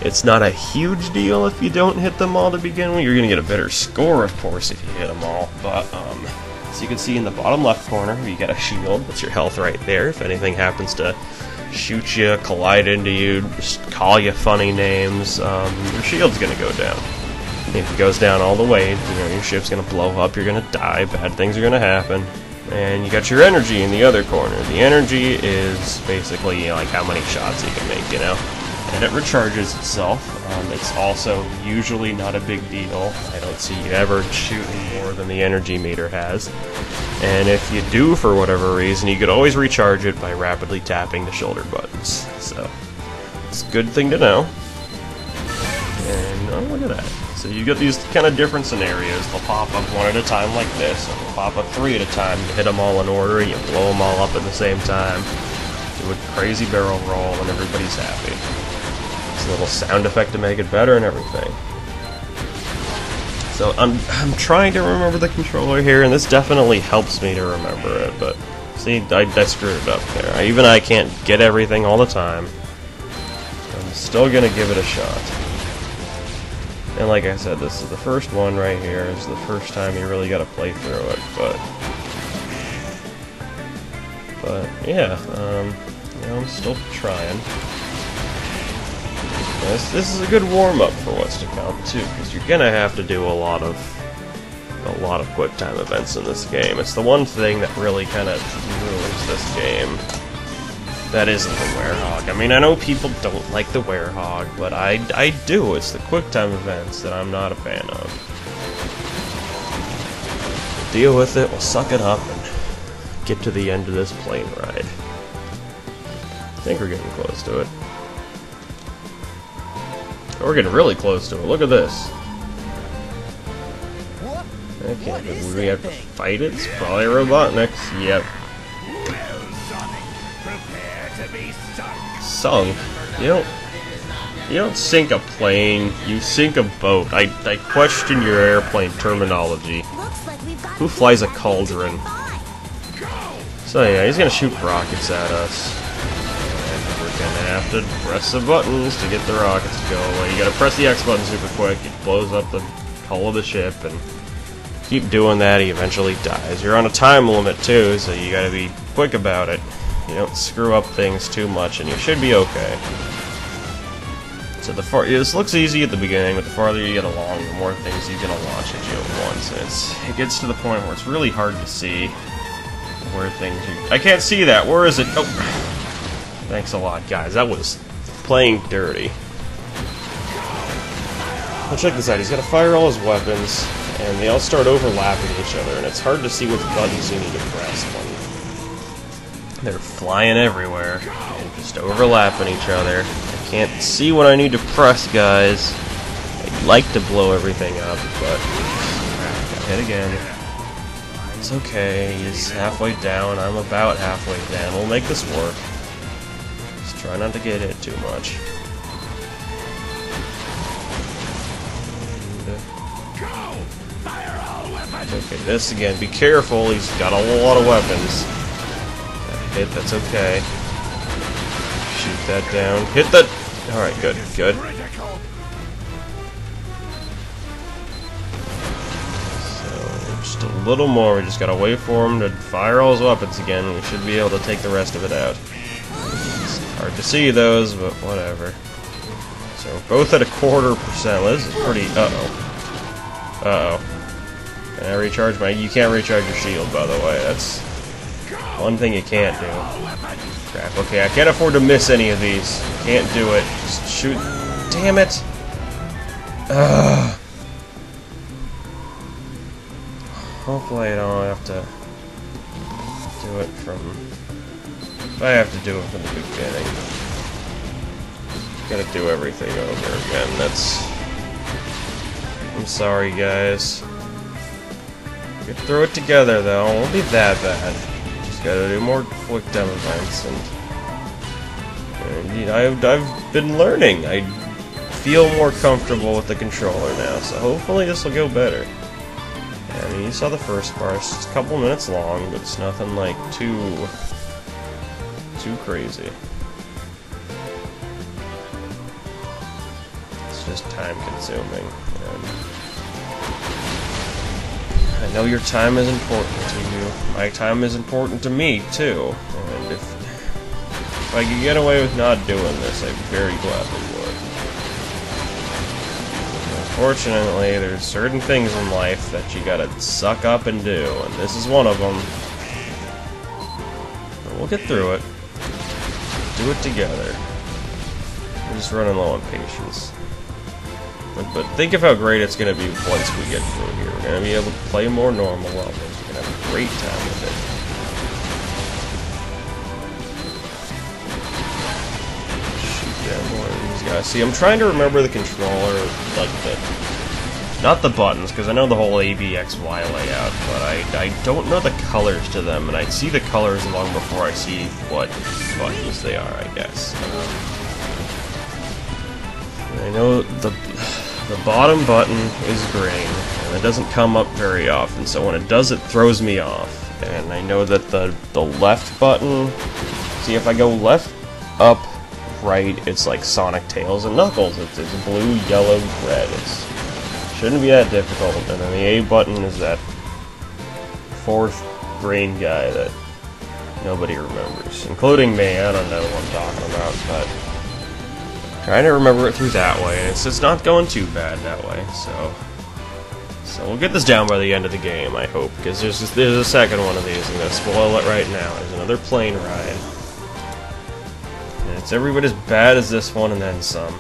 it's not a huge deal if you don't hit them all to begin with. You're gonna get a better score, of course, if you hit them all. But, so you can see in the bottom left corner, you got a shield. That's your health right there. If anything happens to shoot you, collide into you, just call you funny names, your shield's gonna go down. If it goes down all the way, you know, your ship's gonna blow up, you're gonna die, bad things are gonna happen. And you got your energy in the other corner. The energy is basically, you know, like how many shots you can make, you know. And it recharges itself. It's also usually not a big deal. I don't see you ever shooting more than the energy meter has. And if you do, for whatever reason, you could always recharge it by rapidly tapping the shoulder buttons. So, it's a good thing to know. And, oh, look at that. So you get these kind of different scenarios. They'll pop up one at a time like this, and they'll pop up three at a time. You hit them all in order, you blow them all up at the same time. Do a crazy barrel roll, and everybody's happy. It's a little sound effect to make it better and everything. So I'm trying to remember the controller here, and this definitely helps me to remember it, but see, I screwed it up there. I can't get everything all the time. I'm still gonna give it a shot. And like I said, this is the first one right here. This is the first time you really got to play through it. But yeah, you know, I'm still trying. This is a good warm up for what's to come too, because you're gonna have to do a lot of QuickTime events in this game. It's the one thing that really kind of ruins this game. That isn't the Werehog. I mean, I know people don't like the Werehog, but I do. It's the QuickTime events that I'm not a fan of. Deal with it, we'll suck it up, and get to the end of this plane ride. I think we're getting close to it. We're getting really close to it. Look at this. Okay, but we have to fight it. It's probably Robotniks. Yep. Sunk? You don't sink a plane, you sink a boat. I question your airplane terminology. Who flies a cauldron? So yeah, he's gonna shoot rockets at us. And we're gonna have to press the buttons to get the rockets to go away. You gotta press the X button super quick, it blows up the hull of the ship, and keep doing that, he eventually dies. You're on a time limit too, so you gotta be quick about it. You don't screw up things too much, and you should be okay. So this looks easy at the beginning, but the farther you get along, the more things you're gonna launch at you at once, and it gets to the point where it's really hard to see where things are. I can't see that. Where is it? Oh, thanks a lot, guys. That was playing dirty. Well, check this out. He's got to fire all his weapons, and they all start overlapping each other, and it's hard to see which buttons you need to press when they're flying everywhere and just overlapping each other. I can't see what I need to press, guys. I'd like to blow everything up, but got hit again. It's okay. He's halfway down. I'm about halfway down. We'll make this work. Just try not to get hit too much. Okay, this again. Be careful. He's got a lot of weapons. Got hit. That's okay. Shoot that down. Hit that. All right. Good. Good. So just a little more. We just gotta wait for him to fire all his weapons again. We should be able to take the rest of it out. It's hard to see those, but whatever. So we're both at 1/4%. This is pretty. Uh-oh. Can I recharge my... You can't recharge your shield, by the way. That's one thing you can't do. Crap. Okay, I can't afford to miss any of these. Can't do it. Just shoot... Damn it! Ugh. Hopefully I don't have to do it from... If I have to do it from the beginning. Gotta do everything over again. That's... I'm sorry, guys. Get through it together, though. It won't be that bad. Just gotta do more quick time events, and I've been learning. I feel more comfortable with the controller now, so hopefully this will go better. I mean, you saw the first part. It's just a couple minutes long, but it's nothing like too crazy. It's just time-consuming. I know your time is important to you. My time is important to me, too. And if I could get away with not doing this, I'd be very gladly would. Unfortunately, there's certain things in life that you gotta suck up and do, and this is one of them. But we'll get through it. Do it together. We're just running low on patience. But think of how great it's going to be once we get through here. We're going to be able to play more normal levels. We're going to have a great time with it. Shoot down more of these guys. See, I'm trying to remember the controller, like not the buttons, because I know the whole A, B, X, Y layout, but I don't know the colors to them, and I see the colors long before I see what buttons they are, I guess. I know the bottom button is green, and it doesn't come up very often, so when it does, it throws me off. And I know that the left button... See, if I go left, up, right, it's like Sonic, Tails, and Knuckles. It's blue, yellow, red. It shouldn't be that difficult. And then the A button is that fourth green guy that nobody remembers, including me. I don't know what I'm talking about, but... Trying to remember it through that way, and it's not going too bad that way, so we'll get this down by the end of the game, I hope, because there's a second one of these. I'm going to spoil it right now. There's another plane ride, and it's every bit as bad as this one, and then some.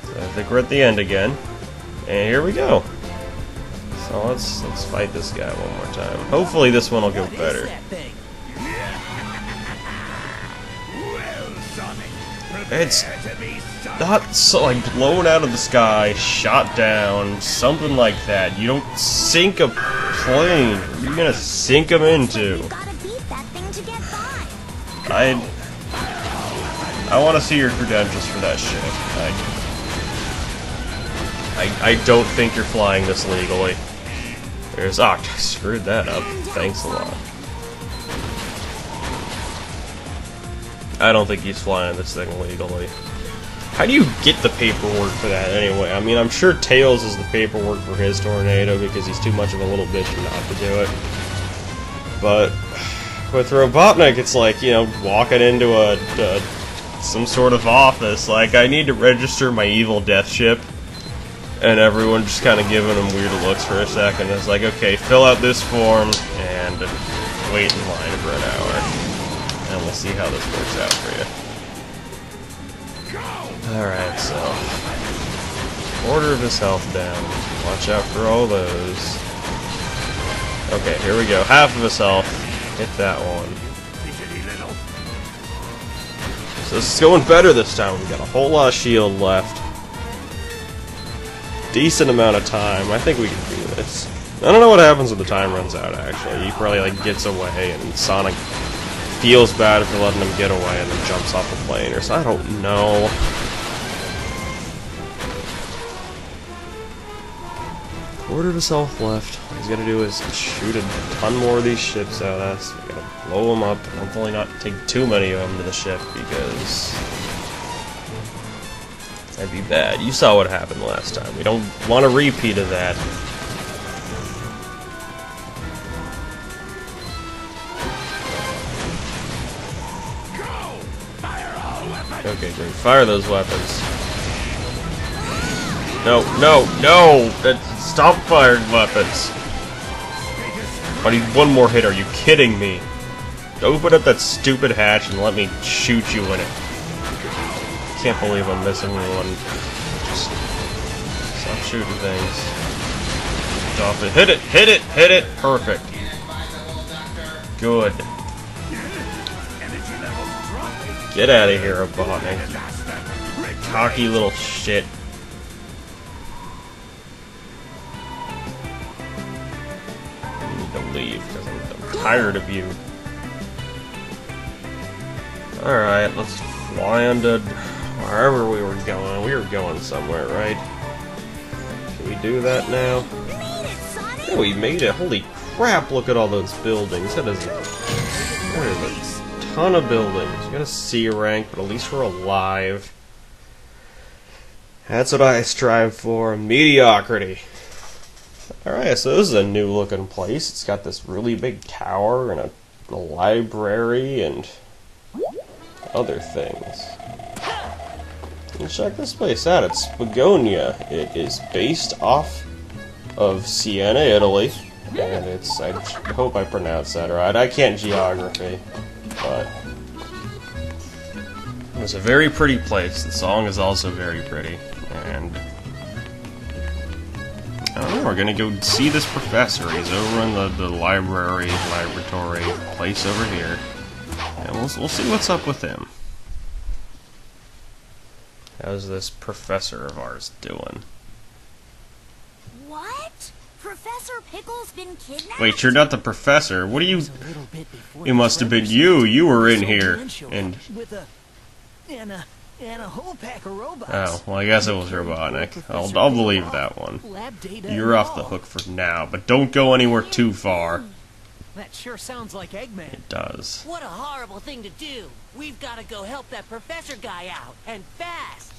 So I think we're at the end again, and here we go. So let's fight this guy one more time. Hopefully this one will go better. It's not so, like, blown out of the sky, shot down, something like that. You don't sink a plane. What are you gonna sink them into? I want to see your credentials for that shit. I don't think you're flying this legally. There's... Ah, I screwed that up. Thanks a lot. I don't think he's flying this thing legally. How do you get the paperwork for that anyway? I mean, I'm sure Tails is the paperwork for his tornado because he's too much of a little bitch not to do it. But with Robotnik, it's like, you know, walking into some sort of office. Like, I need to register my evil death ship, and everyone just kind of giving them weird looks for a second. It's like, okay, fill out this form and wait in line for an hour, and we'll see how this works out for you. Alright, so order of his health down. Watch out for all those. Okay, here we go. Half of his health. Hit that one. So this is going better this time. We got a whole lot of shield left. Decent amount of time. I think we can do this. I don't know what happens when the time runs out, actually. He probably, like, gets away, and Sonic feels bad for letting him get away and then jumps off the plane or something. I don't know. Quarter of his health left. All he's gotta do is shoot a ton more of these ships at us. We gotta blow them up, and hopefully not take too many of them to the ship, because that'd be bad. You saw what happened last time. We don't want a repeat of that. Okay, great. Fire those weapons. No, no, no! Stop firing weapons! I need one more hit, are you kidding me? Open up that stupid hatch and let me shoot you in it. Can't believe I'm missing one. Just stop shooting things. Stop it. Hit it! Hit it! Hit it! Perfect. Good. Get out of here, Robotnik. Cocky little shit. Leave, because I'm tired of you. Alright, let's fly into wherever we were going. We were going somewhere, right? Can we do that now? Yeah, we made it. Holy crap, look at all those buildings. That is a ton of buildings. We got a C rank, but at least we're alive. That's what I strive for. Mediocrity. Alright, so this is a new looking place. It's got this really big tower and a library and other things. And check this place out. It's Spagonia. It is based off of Siena, Italy. And it's, I hope I pronounced that right. I can't geography, but it's a very pretty place. The song is also very pretty. And I don't know, we're gonna go see this professor. He's over in the laboratory place over here. And we'll see what's up with him. How's this professor of ours doing? What? Professor Pickle's been kidnapped? Wait, you're not the professor. What are you... It must have been you. You were in here. And a whole pack of robots. oh, well, I guess it was Robotnik. I'll believe that one. You're off the hook for now, but don't go anywhere too far. That sure sounds like Eggman. It does. What a horrible thing to do. We've got to go help that professor guy out, and fast.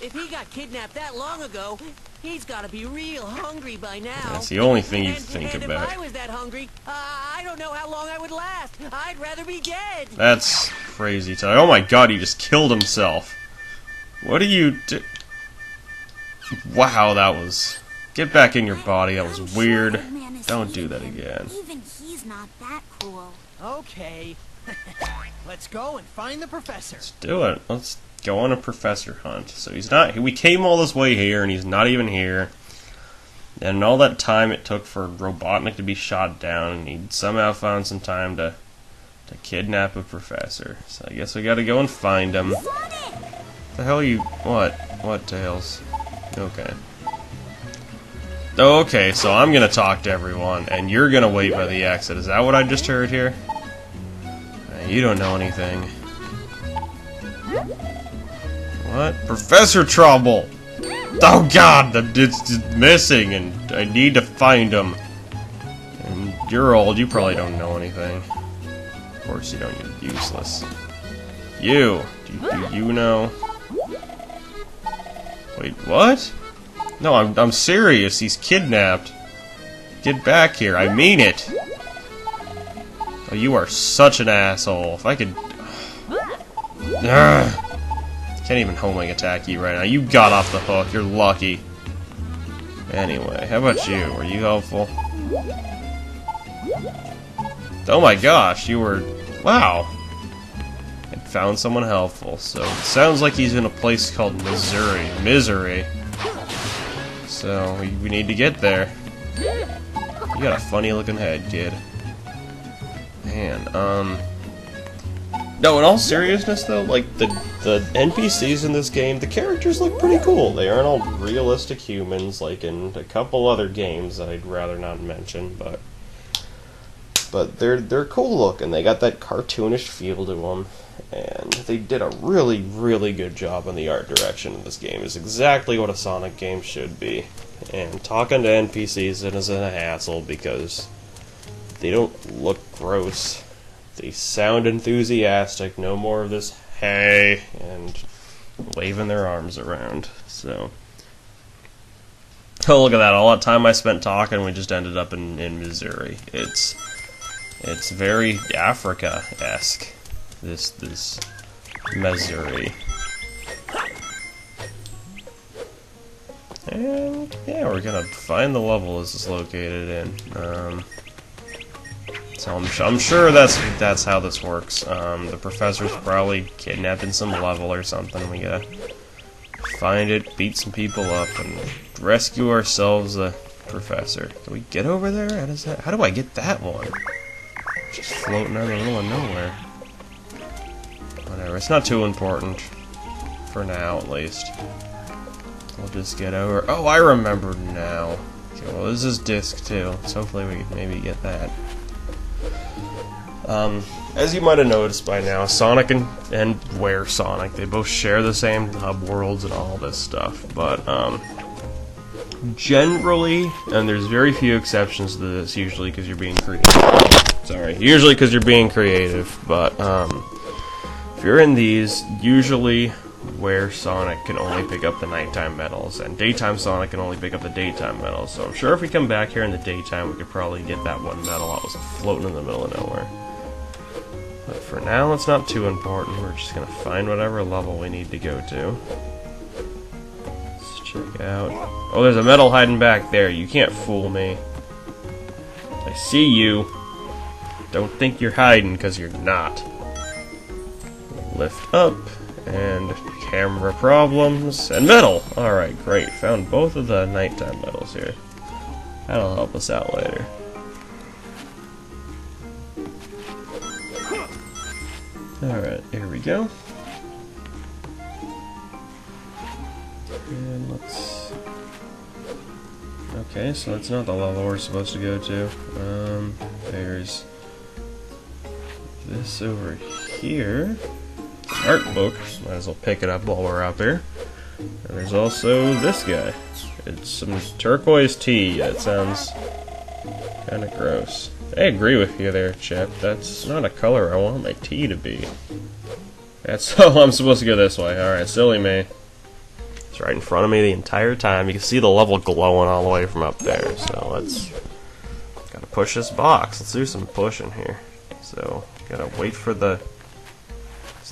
If he got kidnapped that long ago, he's got to be real hungry by now. That's the only thing you think and about. if I was that hungry, I don't know how long I would last. I'd rather be dead. That's crazy talk. Oh my god, he just killed himself. What are you do? Wow, that was... Get back in your body, that was weird. Don't do that again. Even he's not that cruel. Okay. Let's go and find the professor. Let's do it. Let's go on a professor hunt. So he's not... We came all this way here, and he's not even here. And all that time it took for Robotnik to be shot down, and he somehow found some time to kidnap a professor. So I guess we gotta go and find him. The hell you... What? What tails? Okay. Okay, so I'm gonna talk to everyone, and you're gonna wait by the exit. Is that what I just heard here? You don't know anything. What? Professor Trouble! Oh god, it's missing, and I need to find him. And you're old, you probably don't know anything. Of course you don't, you're useless. You! Do you know? Wait, what? No, I'm serious. He's kidnapped. Get back here. I mean it. Oh, you are such an asshole. If I could... Ugh. Can't even homing attack you right now. You got off the hook. You're lucky. Anyway, how about you? Were you helpful? Oh my gosh, you were... Wow. I found someone helpful. So, it sounds like he's in a place called Misery. So, we need to get there. You got a funny looking head, kid. Man, no, in all seriousness though, like, the NPCs in this game, the characters look pretty cool. They aren't all realistic humans like in a couple other games that I'd rather not mention, but they're cool looking. They got that cartoonish feel to them, and they did a really, really good job on the art direction in this game. It's exactly what a Sonic game should be. And talking to NPCs isn't a hassle because they don't look gross. They sound enthusiastic. No more of this hey and waving their arms around. So, oh, look at that! All that time I spent talking, we just ended up in Missouri. It's very Africa-esque. This Missouri. And yeah, we're gonna find the level this is located in. So I'm sure that's how this works. The professor's probably kidnapping some level or something. We gotta find it, beat some people up, and rescue ourselves the professor. Can we get over there? How do I get that one? Just floating out in the middle of nowhere. Whatever, it's not too important. For now, at least. We'll just get over... Oh, I remember now. Okay, well, this is disc 2, so hopefully we can maybe get that. As you might have noticed by now, Sonic and Werehog, they both share the same hub worlds and all this stuff, but, generally, and there's very few exceptions to this, usually because you're being creative. Usually because you're being creative, but, if you're in these, usually where Sonic can only pick up the nighttime medals, and daytime Sonic can only pick up the daytime medals. So I'm sure if we come back here in the daytime, we could probably get that one medal that was floating in the middle of nowhere. But for now, it's not too important. We're just gonna find whatever level we need to go to. Let's check out... Oh, there's a medal hiding back there. You can't fool me. I see you. Don't think you're hiding, because you're not. Lift up. And camera problems, and medal! Alright, great. Found both of the nighttime medals here. That'll help us out later. Alright, here we go. And let's... Okay, so that's not the level we're supposed to go to. There's... this over here. Art book. Might as well pick it up while we're up here. And there's also this guy. It's some turquoise tea. It sounds kind of gross. I agree with you there, Chip. That's not a color I want my tea to be. That's oh, I'm supposed to go this way. Alright, silly me. It's right in front of me the entire time. You can see the level glowing all the way from up there. So let's... gotta push this box. Let's do some pushing here. So, gotta wait for the...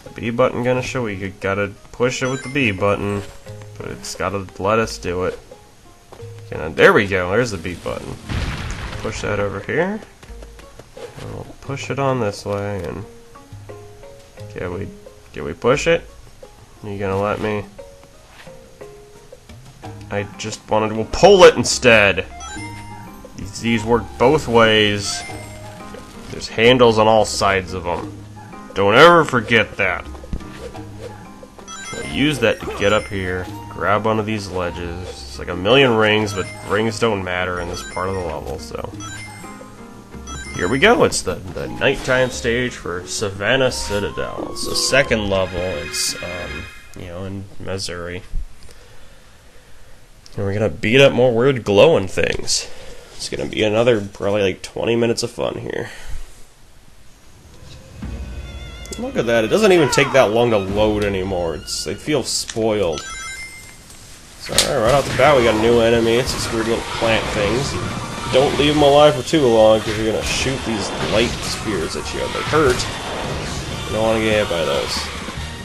the B button gonna show you gotta push it with the B button, but it's gotta let us do it. There we go, there's the B button. Push that over here. And we'll push it on this way, and can we push it? Are you gonna let me? I just wanted to pull it instead. These work both ways. There's handles on all sides of them. Don't ever forget that. So use that to get up here, grab one of these ledges. It's like a million rings, but rings don't matter in this part of the level, so... Here we go, it's the nighttime stage for Savannah Citadel. It's the second level, it's, you know, in Missouri. And we're gonna beat up more weird glowing things. It's gonna be another, probably like 20 minutes of fun here. Look at that, it doesn't even take that long to load anymore. They feel spoiled. So alright, right off the bat we got a new enemy. It's these weird little plant things. don't leave them alive for too long, because you're going to shoot these light spheres at you, and they hurt. You don't want to get hit by those.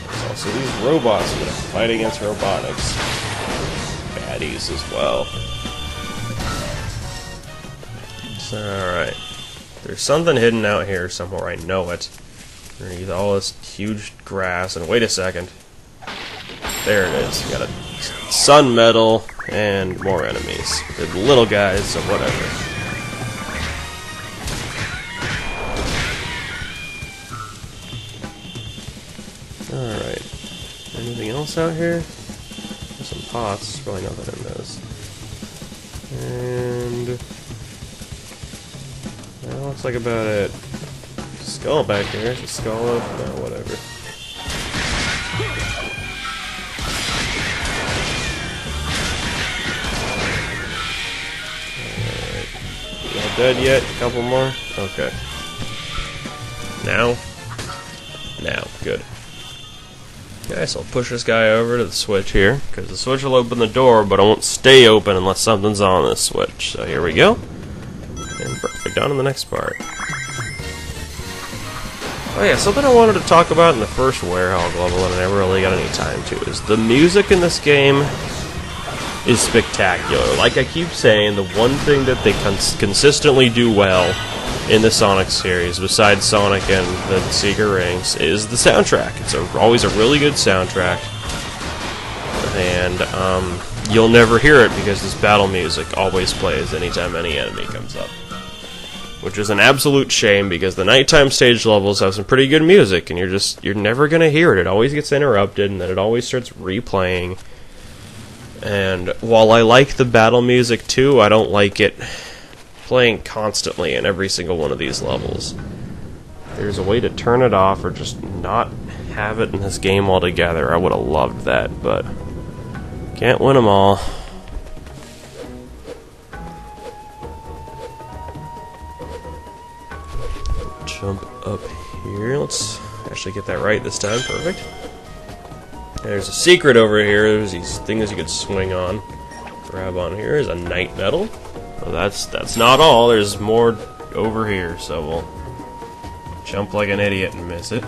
There's also these robots who are going to fight against robotics. Baddies as well. Alright. There's something hidden out here somewhere, I know it. Underneath all this huge grass, and wait a second. There it is. We got a sun medal and more enemies. The little guys, so whatever. Alright. Anything else out here? There's some pots. There's probably nothing in those. And that looks like about it. Skull back here. There's a skull of whatever. Alright. Y'all dead yet? A couple more? Okay. Now? Now. Good. Okay, so I'll push this guy over to the switch here, because the switch will open the door, but it won't stay open unless something's on this switch. So here we go. And perfect. On to the next part. Oh yeah, something I wanted to talk about in the first Werehog level and I never really got any time to is the music in this game is spectacular. Like I keep saying, the one thing that they consistently do well in the Sonic series, besides Sonic and the Secret Rings, is the soundtrack. It's always a really good soundtrack. And you'll never hear it because this battle music always plays anytime any enemy comes up. Which is an absolute shame, because the nighttime stage levels have some pretty good music, and you're never gonna hear it. It always gets interrupted, and then it always starts replaying. And while I like the battle music too, I don't like it playing constantly in every single one of these levels. If there's a way to turn it off, or just not have it in this game altogether, I would have loved that, but can't win them all. Jump up here. Let's actually get that right this time. Perfect. There's a secret over here. There's these things you could swing on. Grab on here is a night medal. Well, that's not all. There's more over here, so we'll jump like an idiot and miss it.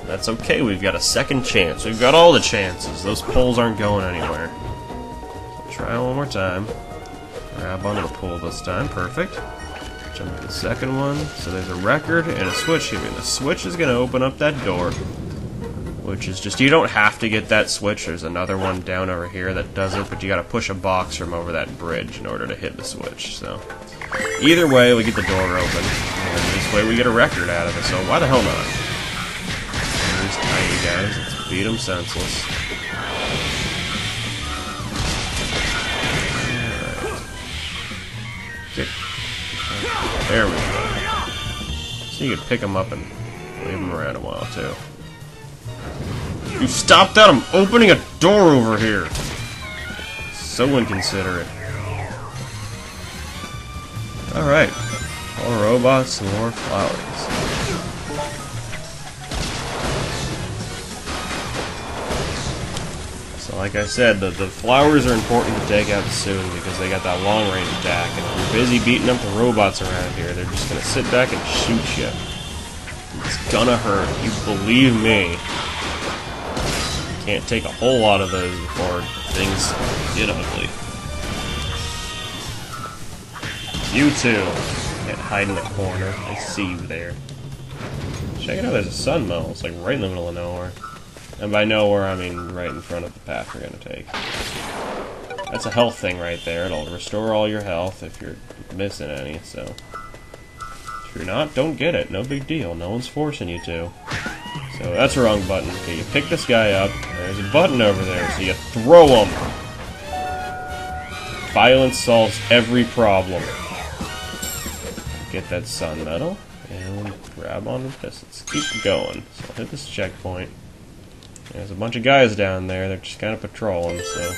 That's okay. We've got a second chance. We've got all the chances. Those poles aren't going anywhere. So try one more time. Grab onto the pole this time. Perfect. Jump to the second one. So there's a record and a switch here. And the switch is going to open up that door. Which is just, you don't have to get that switch. There's another one down over here that does it. But you got to push a box from over that bridge in order to hit the switch. So either way, we get the door open. And this way we get a record out of it. So why the hell not? There's tiny guys. Let's beat them senseless. There we go. So you can pick them up and leave them around a while, too. You stop that! I'm opening a door over here! So inconsiderate. Alright. More robots and more flowers. So like I said, the flowers are important to take out soon because they got that long range attack, and if you're busy beating up the robots around here, they're just gonna sit back and shoot you. It's gonna hurt, you believe me. You can't take a whole lot of those before things get ugly. You too. Can't hide in the corner. I see you there. Check it out, there's a sun medal. It's like right in the middle of nowhere. And by nowhere, I mean right in front of the path you're going to take. That's a health thing right there. It'll restore all your health if you're missing any, so... If you're not, don't get it. No big deal. No one's forcing you to. So that's the wrong button. Okay, you pick this guy up. There's a button over there, so you throw him. Violence solves every problem. Get that sun medal, and grab onto this. Let's keep going. So I'll hit this checkpoint. There's a bunch of guys down there. They're just kind of patrolling, so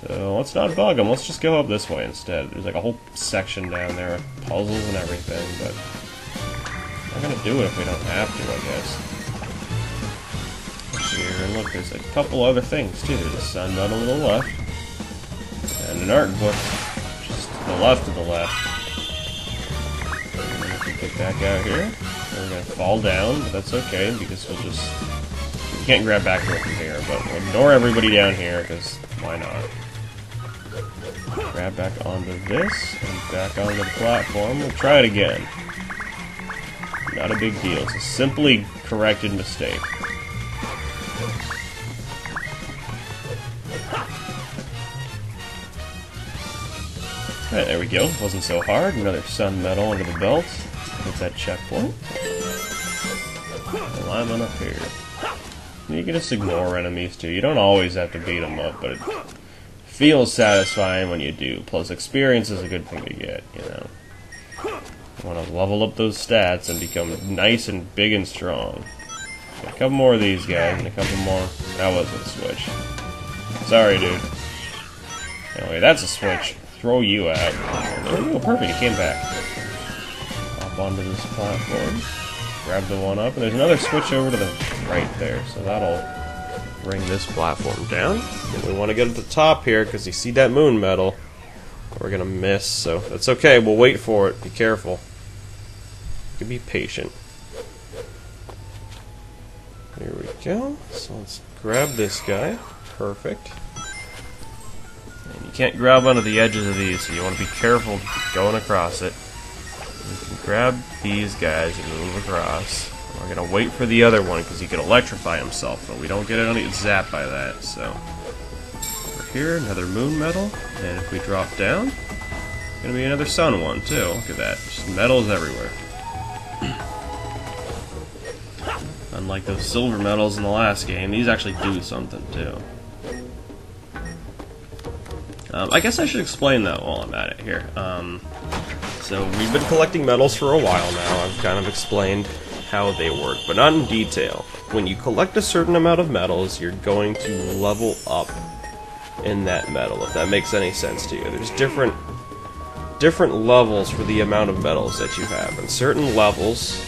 let's not bug them. Let's just go up this way instead. There's like a whole section down there with puzzles and everything, but I'm not gonna do it if we don't have to, I guess. Here, and look, there's a couple other things too. There's a sun medal to the left, and an art book, which the left of the left. And then if we get back out here, we're gonna fall down, but that's okay because we'll just... You can't grab back from here, but we'll ignore everybody down here because why not? Grab back onto this and back onto the platform. We'll try it again. Not a big deal. It's a simply corrected mistake. Alright, there we go. Wasn't so hard. Another sun medal under the belt. Hit that checkpoint. And I'm on up here. You can just ignore enemies too. You don't always have to beat them up, but it feels satisfying when you do. Plus, experience is a good thing to get, you know. You want to level up those stats and become nice and big and strong. Got a couple more of these guys and a couple more. That wasn't a switch. Sorry, dude. Anyway, that's a switch. Throw you out. There we go, perfect, it came back. Hop onto this platform. Grab the one up, and there's another switch over to the right there, so that'll bring this platform down. And we want to get at the top here, because you see that moon medal. We're gonna miss, so that's okay, we'll wait for it. Be careful. You can be patient. Here we go. So let's grab this guy. Perfect. And you can't grab onto the edges of these, so you want to be careful going across it. You can grab these guys and move across. We're going to wait for the other one because he could electrify himself, but we don't get any zapped by that. So over here, another moon medal, and if we drop down, going to be another sun one too. Look at that, just medals everywhere. Unlike those silver medals in the last game, these actually do something too. I guess I should explain that while I'm at it here. So we've been collecting medals for a while now. I've kind of explained how they work, but not in detail. When you collect a certain amount of medals, you're going to level up in that medal, if that makes any sense to you. There's different levels for the amount of medals that you have, and certain levels,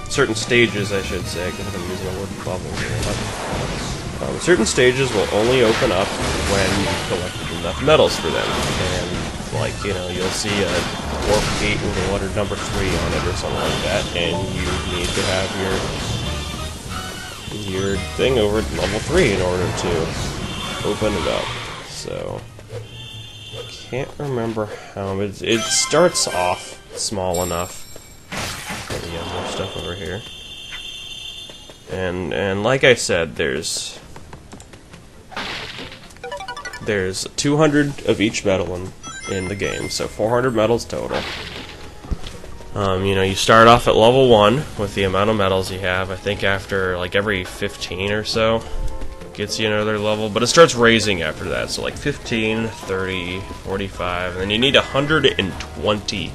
certain stages, I should say, because I'm using the word level here. Certain stages will only open up when you've collected enough medals for them, and like, you know, you'll see a warp gate with a letter number 3 on it or something like that, and you need to have your thing over at level 3 in order to open it up. So can't remember how it starts off small enough. There we go, more stuff over here. And like I said, there's 200 of each medal in the game, so 400 medals total. You know, you start off at level 1 with the amount of medals you have. I think after like every 15 or so gets you another level, but it starts raising after that. So like 15, 30, 45, and then you need 120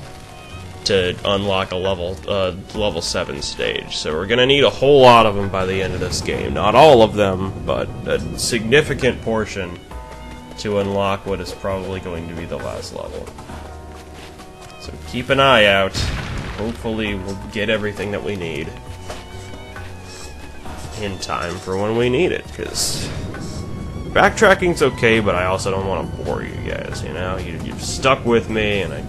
to unlock a level 7 stage. So we're gonna need a whole lot of them by the end of this game. Not all of them, but a significant portion to unlock what is probably going to be the last level. So keep an eye out. Hopefully we'll get everything that we need in time for when we need it, because backtracking's okay, but I also don't want to bore you guys, you know? You've stuck with me, and I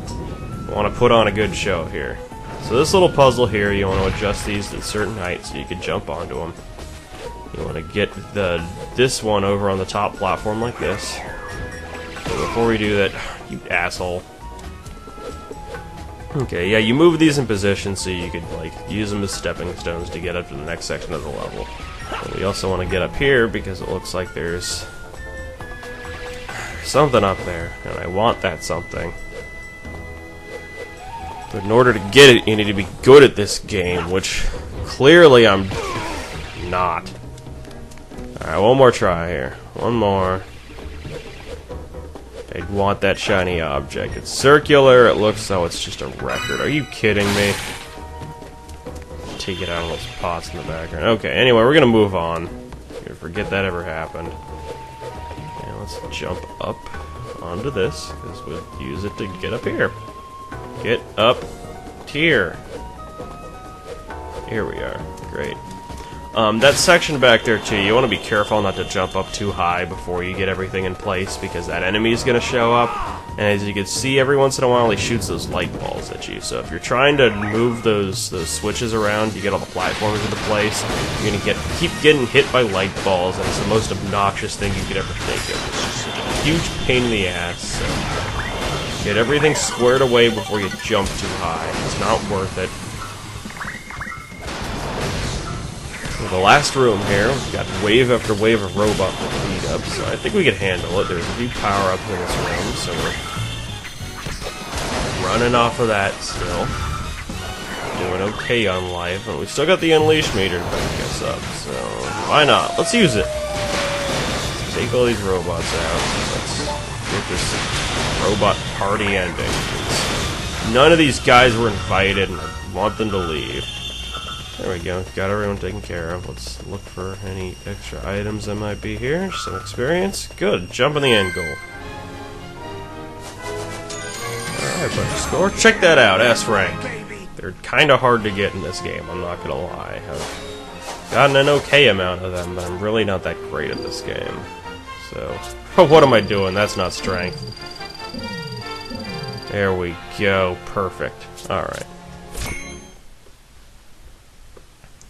want to put on a good show here. So this little puzzle here, you want to adjust these to certain heights so you can jump onto them. You want to get this one over on the top platform like this. So before we do that, you asshole. Okay, yeah, you move these in position so you could like use them as stepping stones to get up to the next section of the level. And we also want to get up here because it looks like there's something up there, and I want that something. But in order to get it, you need to be good at this game, which clearly I'm not. Alright, one more try here. One more. I want that shiny object. It's circular, it looks though it's just a record. Are you kidding me? Take it out of those pots in the background. Okay, anyway, we're gonna move on. Forget that ever happened. And let's jump up onto this, because we'll use it to get up here. Get up here. Here we are. Great. That section back there too, you want to be careful not to jump up too high before you get everything in place, because that enemy is going to show up, and as you can see, every once in a while he shoots those light balls at you. So if you're trying to move those switches around, you get all the platforms into place, you're going to keep getting hit by light balls, and it's the most obnoxious thing you could ever think of. It's just a huge pain in the ass, so get everything squared away before you jump too high. It's not worth it. The last room here, we've got wave after wave of robot to beat up, so I think we can handle it. There's a few power-ups in this room, so we're running off of that still. Doing okay on life, and we've still got the Unleash meter to back us up, so why not? Let's use it! Let's take all these robots out. Let's get this robot party ending. None of these guys were invited, and I want them to leave. There we go, got everyone taken care of. Let's look for any extra items that might be here. Some experience. Good, jump in the end goal. Alright, bunch of score. Check that out, S rank. They're kinda hard to get in this game, I'm not gonna lie. I've gotten an okay amount of them, but I'm really not that great at this game. So, what am I doing? That's not strength. There we go, perfect. Alright.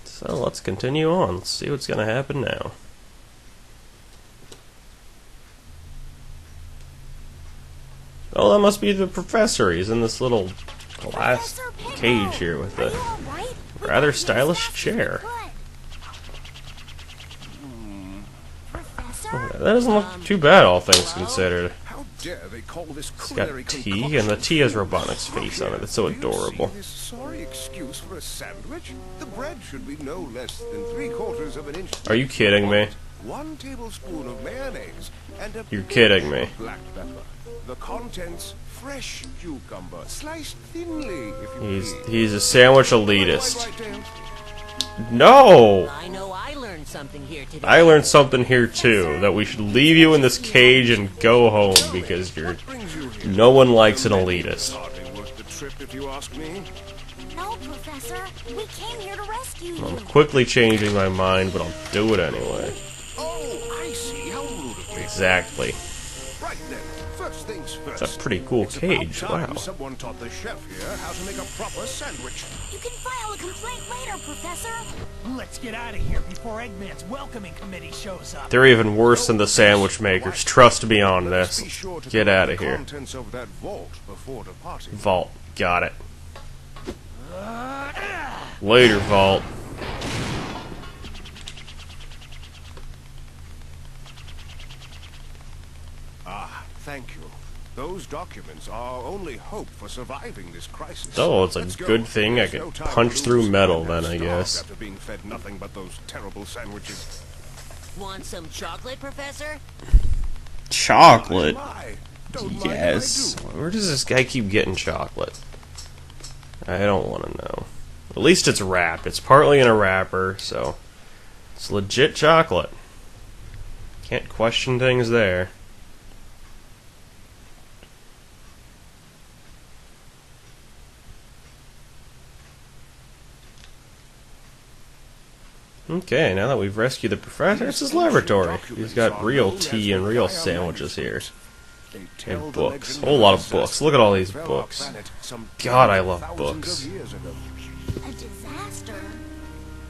So let's continue on. Let's see what's going to happen now. Oh, that must be the professor. He's in this little glass cage here with a rather stylish chair. That doesn't look too bad, all things considered. It's got tea, and the tea has Robotnik's face on it. It's so adorable. Sorry excuse for a sandwich. The bread should be no less than 3/4 of an inch. Are you kidding me? 1 tablespoon of mayonnaise and a You're kidding me. black pepper. The contents: fresh cucumber, sliced thinly. If you please. He's a sandwich elitist. No! I know I learned something here today. I learned something here too, that we should leave you in this cage and go home because you're no one likes an elitist. Hardly worth the trip, if you ask me. No, Professor. We came here to rescue you. I'm quickly changing my mind, but I'll do it anyway. Oh, I see. How rude of me. Exactly. Right then. First things first. It's a pretty cool It's cage, about time wow. someone taught the chef here how to make a proper sandwich. You can file a complaint later, Professor. Let's get out of here before Eggman's welcoming committee shows up. They're even worse than the sandwich makers, trust me on Be this. sure to Get collect out of the here. contents of that vault before departing. Vault, got it. Later, Vault. Ah, thank you. Those documents are our only hope for surviving this crisis. Oh, it's a Let's go. good thing I There's could no time to punch lose. through metal I'm then, I starved guess. After being fed nothing but those terrible sandwiches. Want some chocolate, Professor? Chocolate? My, don't mind if Yes. I do. Where does this guy keep getting chocolate? I don't want to know. At least it's wrapped. It's partly in a wrapper, so it's legit chocolate. Can't question things there. Okay, now that we've rescued the professor, it's his laboratory. He's got real tea and real sandwiches here. They tell And the books. legend Whole of lot of disaster books. Look at all these that fell books. our planet some God, I love thousands books. of years ago. A disaster.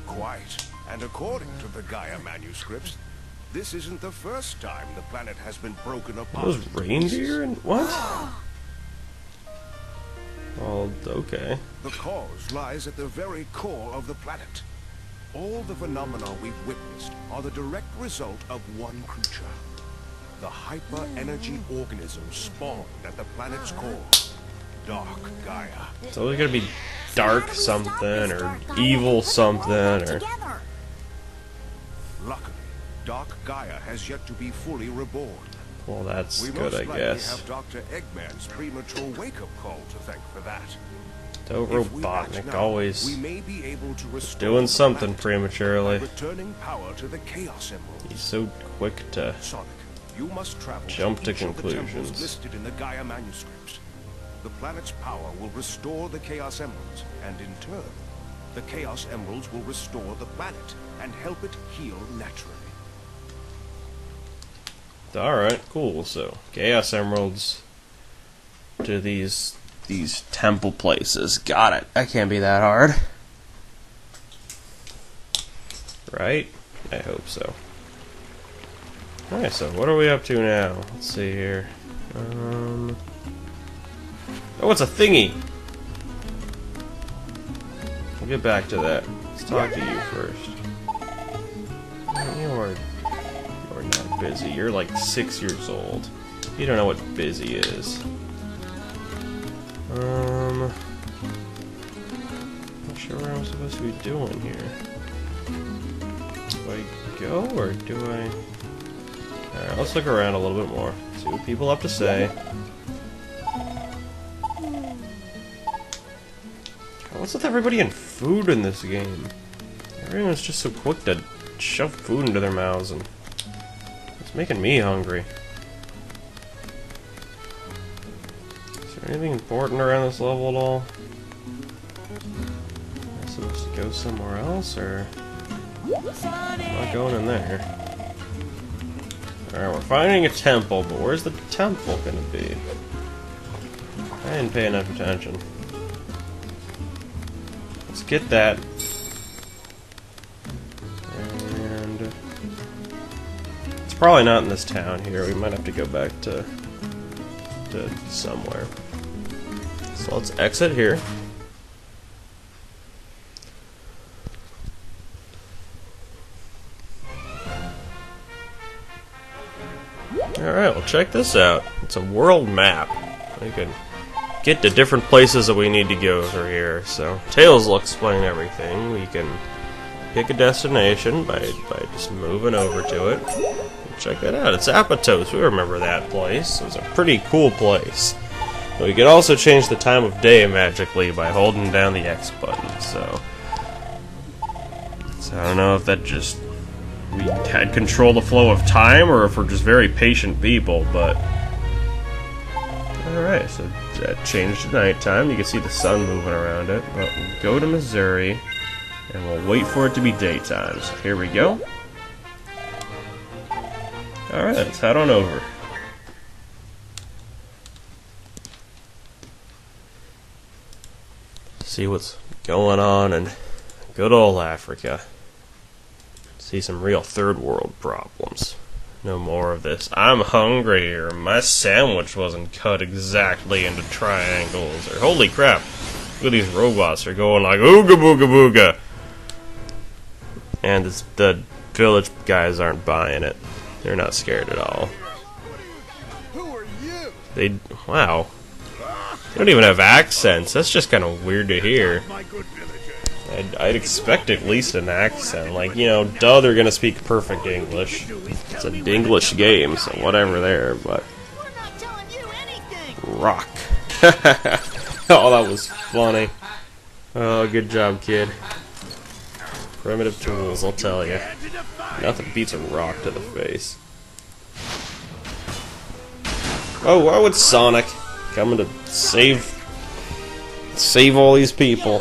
Quite. And according to the Gaia manuscripts, this isn't the first time the planet has been broken apart. Those into reindeer pieces. and what? Oh, okay. The cause lies at the very core of the planet. All the phenomena we've witnessed are the direct result of one creature. The hyper-energy organism spawned at the planet's core. Dark Gaia. It's always gonna be dark How do we stop something this or Dark Gaia evil and put the something world back or together? Luckily, Dark Gaia has yet to be fully reborn. well, that's We good, most I likely guess. have Dr. Eggman's premature wake-up call to thank for that. So If we act Robotnik now, always we may be able to restore doing the something planet prematurely. by returning power to the Chaos Emeralds. He's so quick to Sonic, you must travel Jump to each of the temples conclusions. listed in the Gaia manuscripts. The planet's power will restore the Chaos Emeralds, and in turn, The Chaos Emeralds will restore the planet and help it heal naturally. Alright, cool. So, Chaos Emeralds to these temple places. Got it. That can't be that hard. Right? I hope so. Alright, so what are we up to now? Let's see here. Oh, it's a thingy! We'll get back to that. Let's talk to you first. You're not busy. You're like 6 years old. You don't know what busy is. Not sure what I'm supposed to be doing here. Do I go or do I... Alright, let's look around a little bit more. See what people have to say. God, what's with everybody and food in this game? Everyone's just so quick to shove food into their mouths, and it's making me hungry. Is there anything important around this level at all? Am I supposed to go somewhere else, or... I'm not going in there. Alright, we're finding a temple, but where's the temple gonna be? I didn't pay enough attention. Let's get that. And... it's probably not in this town here. We might have to go back to somewhere. So let's exit here. Alright, well check this out. It's a world map. We can get to different places that we need to go through here. So, Tails will explain everything. We can pick a destination by just moving over to it. Check that out. It's Apatos. We remember that place. It was a pretty cool place. We could also change the time of day magically by holding down the X button. So I don't know if that just... we had control the flow of time, or if we're just very patient people, but... Alright, so that changed to nighttime. You can see the sun moving around it. But we'll go to Missouri, and we'll wait for it to be daytime. So here we go. Alright, let's head on over. See what's going on in good old Africa. See some real third world problems. No more of this, I'm hungry, or my sandwich wasn't cut exactly into triangles, or holy crap, look at these robots, are going like ooga booga booga. And the village guys aren't buying it. They're not scared at all. Wow. They don't even have accents. That's just kind of weird to hear. I'd expect at least an accent. Like, you know, duh, they're gonna speak perfect English. It's an English game, so whatever there, but... rock. Oh, that was funny. Oh, good job, kid. Primitive tools, I'll tell you. Nothing beats a rock to the face. Oh, why would Sonic coming to save all these people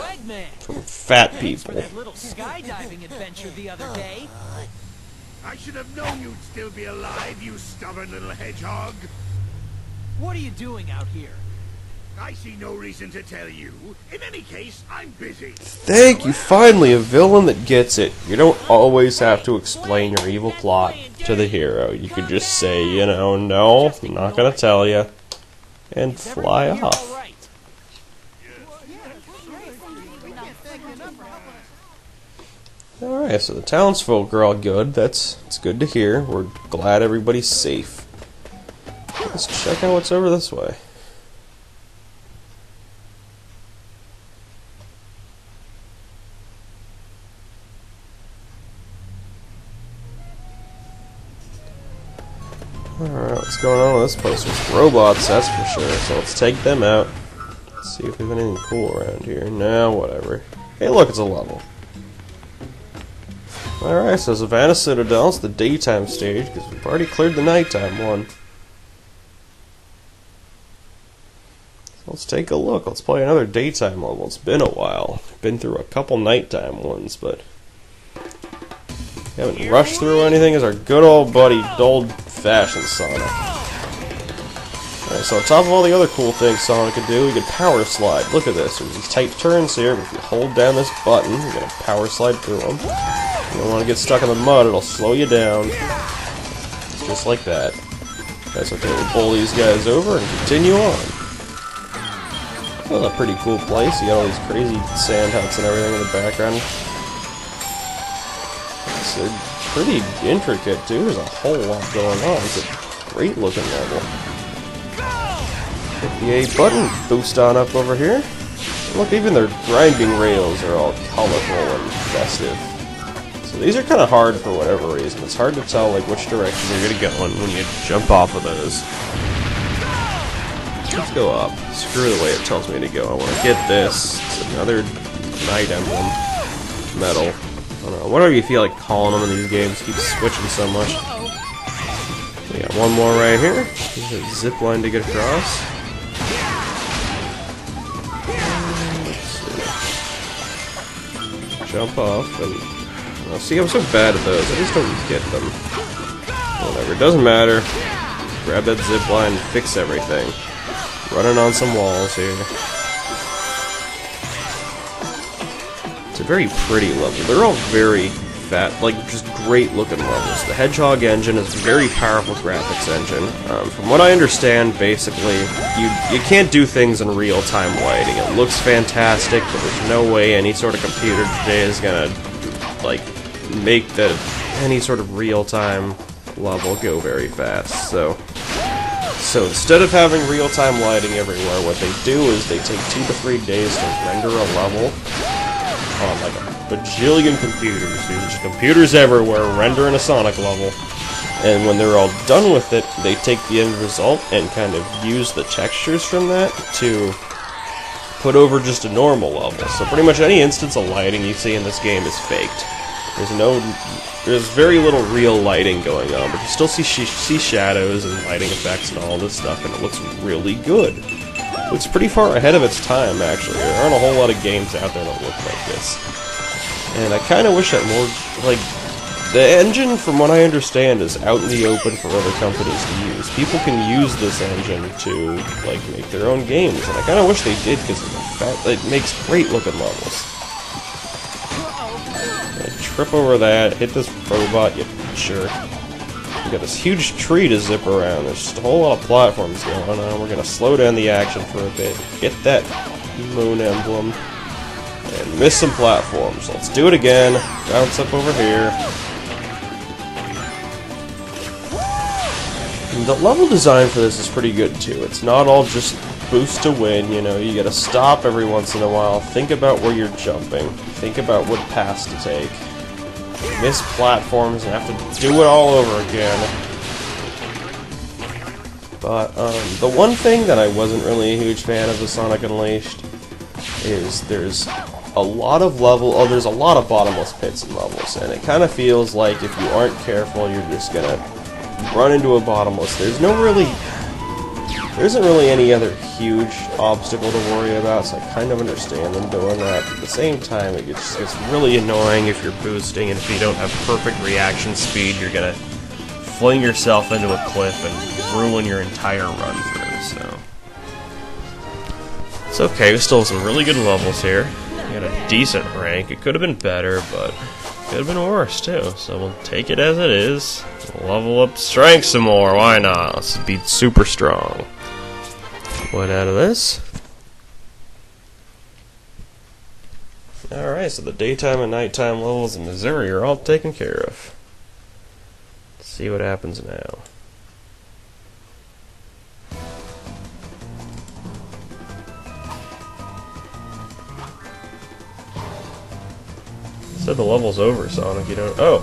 from fat people? Little skydiving adventure the other day. I should have known you'd still be alive, you stubborn little hedgehog. What are you doing out here? I see no reason to tell you. In any case, I'm busy. Thank you, finally a villain that gets it. You don't always have to explain your evil plot to the hero. You could just say, you know, no, I'm not gonna tell you, and fly off. Alright, so the townsfolk are all good. It's good to hear. We're glad everybody's safe. Let's check out what's over this way. Alright, what's going on with this place? There's robots, that's for sure. So let's take them out. Let's see if we have anything cool around here. No, whatever. Hey, look, it's a level. Alright, so Savannah Citadel is the daytime stage, because we've already cleared the nighttime one. Let's take a look. Let's play another daytime level. It's been a while. Been through a couple nighttime ones, but haven't rushed through anything as our good old buddy, old-fashioned Sonic. Alright, so on top of all the other cool things Sonic could do, we could power slide. Look at this. There's these tight turns here, but if you hold down this button, you're going to power slide through them. You don't want to get stuck in the mud, it'll slow you down. Just like that. That's okay, we'll pull these guys over and continue on. Well, a pretty cool place. You got all these crazy sand huts and everything in the background. It's pretty intricate, too. There's a whole lot going on. It's a great looking level. Hit the A button, boost on up over here. Look, even their grinding rails are all colorful and festive. So these are kind of hard for whatever reason. It's hard to tell like which direction you're going to go in when you jump off of those. Let's go up. Screw the way it tells me to go. I want to get this. It's another Night Emblem medal. I don't know. Whatever you feel like calling them in these games, keep switching so much. We got one more right here. There's a zip line to get across. Jump off and see, I'm so bad at those. I just don't get them. Whatever, it doesn't matter. Grab that zip line, fix everything. Running on some walls here. It's a very pretty level. They're all very fat, like just great looking levels. The Hedgehog engine is a very powerful graphics engine. From what I understand, basically, you can't do things in real-time lighting. It looks fantastic, but there's no way any sort of computer today is gonna like make any sort of real-time level go very fast. So instead of having real-time lighting everywhere, what they do is they take 2 to 3 days to render a level on like a bajillion computers. There's computers everywhere rendering a Sonic level, and when they're all done with it, they take the end result and kind of use the textures from that to put over just a normal level. So pretty much any instance of lighting you see in this game is faked. There's very little real lighting going on, but you still see shadows and lighting effects and all this stuff, and it looks really good. It looks pretty far ahead of its time, actually. There aren't a whole lot of games out there that look like this. And I kind of wish that more, like, the engine, from what I understand, is out in the open for other companies to use. People can use this engine to, like, make their own games, and I kind of wish they did, because it makes great looking levels. Trip over that, hit this robot, you jerk. We got this huge tree to zip around. There's just a whole lot of platforms going on. We're gonna slow down the action for a bit, get that moon emblem, and miss some platforms. Let's do it again. Bounce up over here. And the level design for this is pretty good too. It's not all just boost to win, you know. You gotta stop every once in a while. Think about where you're jumping. Think about what paths to take. Miss platforms and have to do it all over again. But the one thing that I wasn't really a huge fan of the Sonic Unleashed is there's a lot of bottomless pits in levels, and it kind of feels like if you aren't careful, you're just gonna run into a bottomless. There isn't really any other huge obstacle to worry about, so I kind of understand them doing that. But at the same time, it just gets really annoying if you're boosting, and if you don't have perfect reaction speed, you're gonna fling yourself into a cliff and ruin your entire run through, so. It's okay, we still have some really good levels here. We got a decent rank. It could have been better, but it could have been worse, too. So we'll take it as it is. We'll level up strength some more, why not? Let's be super strong. What out of this? Alright, so the daytime and nighttime levels in Missouri are all taken care of. Let's see what happens now. Said the level's over, Sonic. You don't. Oh,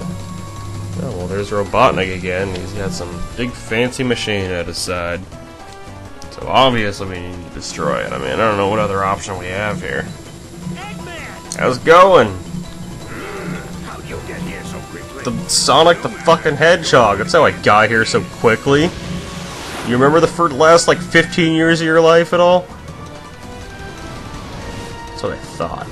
well, there's Robotnik again. He's got some big fancy machine at his side. So obviously we need to destroy it. I mean, I don't know what other option we have here. Eggman! How's it going? How'd you get here so quickly? The Sonic the fucking Hedgehog. That's how I got here so quickly. You remember the last like 15 years of your life at all? That's what I thought.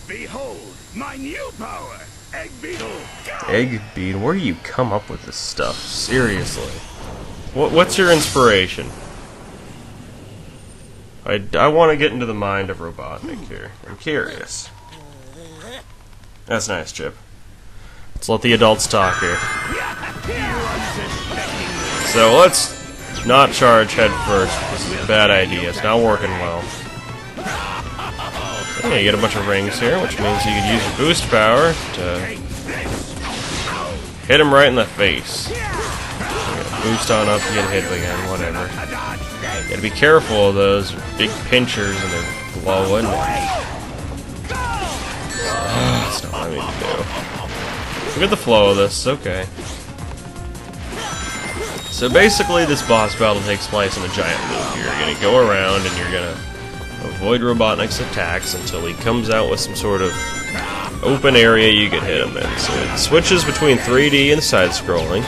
Behold, my new power! Egg Beetle! Go! Egg Beetle? Where do you come up with this stuff? Seriously. What's your inspiration? I want to get into the mind of Robotnik here. I'm curious. That's nice, Chip. Let's let the adults talk here. So let's not charge head first. This is a bad idea. It's not working well. Yeah, you get a bunch of rings here, which means you can use your boost power to hit him right in the face. Boost on up, you get hit again, whatever. You gotta be careful of those big pinchers and they're glowing. That's not what I mean to do. Look at the flow of this, okay. So basically this boss battle takes place in a giant loop. You're gonna go around and you're gonna avoid Robotnik's attacks until he comes out with some sort of open area you can hit him in. So it switches between 3D and side-scrolling.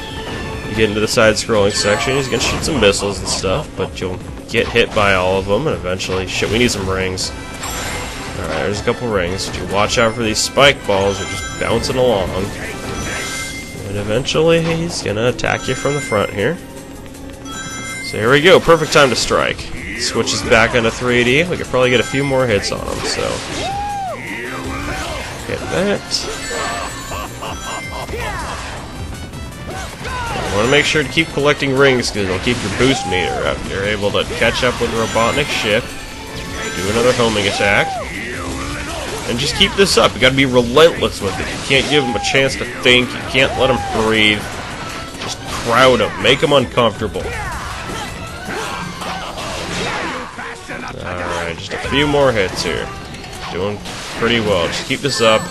You get into the side-scrolling section, he's gonna shoot some missiles and stuff, but you'll get hit by all of them, and eventually... Shit, we need some rings. Alright, there's a couple rings. You watch out for these spike balls, they're just bouncing along. And eventually he's gonna attack you from the front here. So here we go, perfect time to strike. Switches back into 3D, we could probably get a few more hits on him, so... Get that. You want to make sure to keep collecting rings because it'll keep your boost meter up. You're able to catch up with Robotnik's ship, do another homing attack, and just keep this up. You got to be relentless with it. You can't give him a chance to think. You can't let him breathe. Just crowd him. Make him uncomfortable. Alright, just a few more hits here. Doing pretty well. Just keep this up.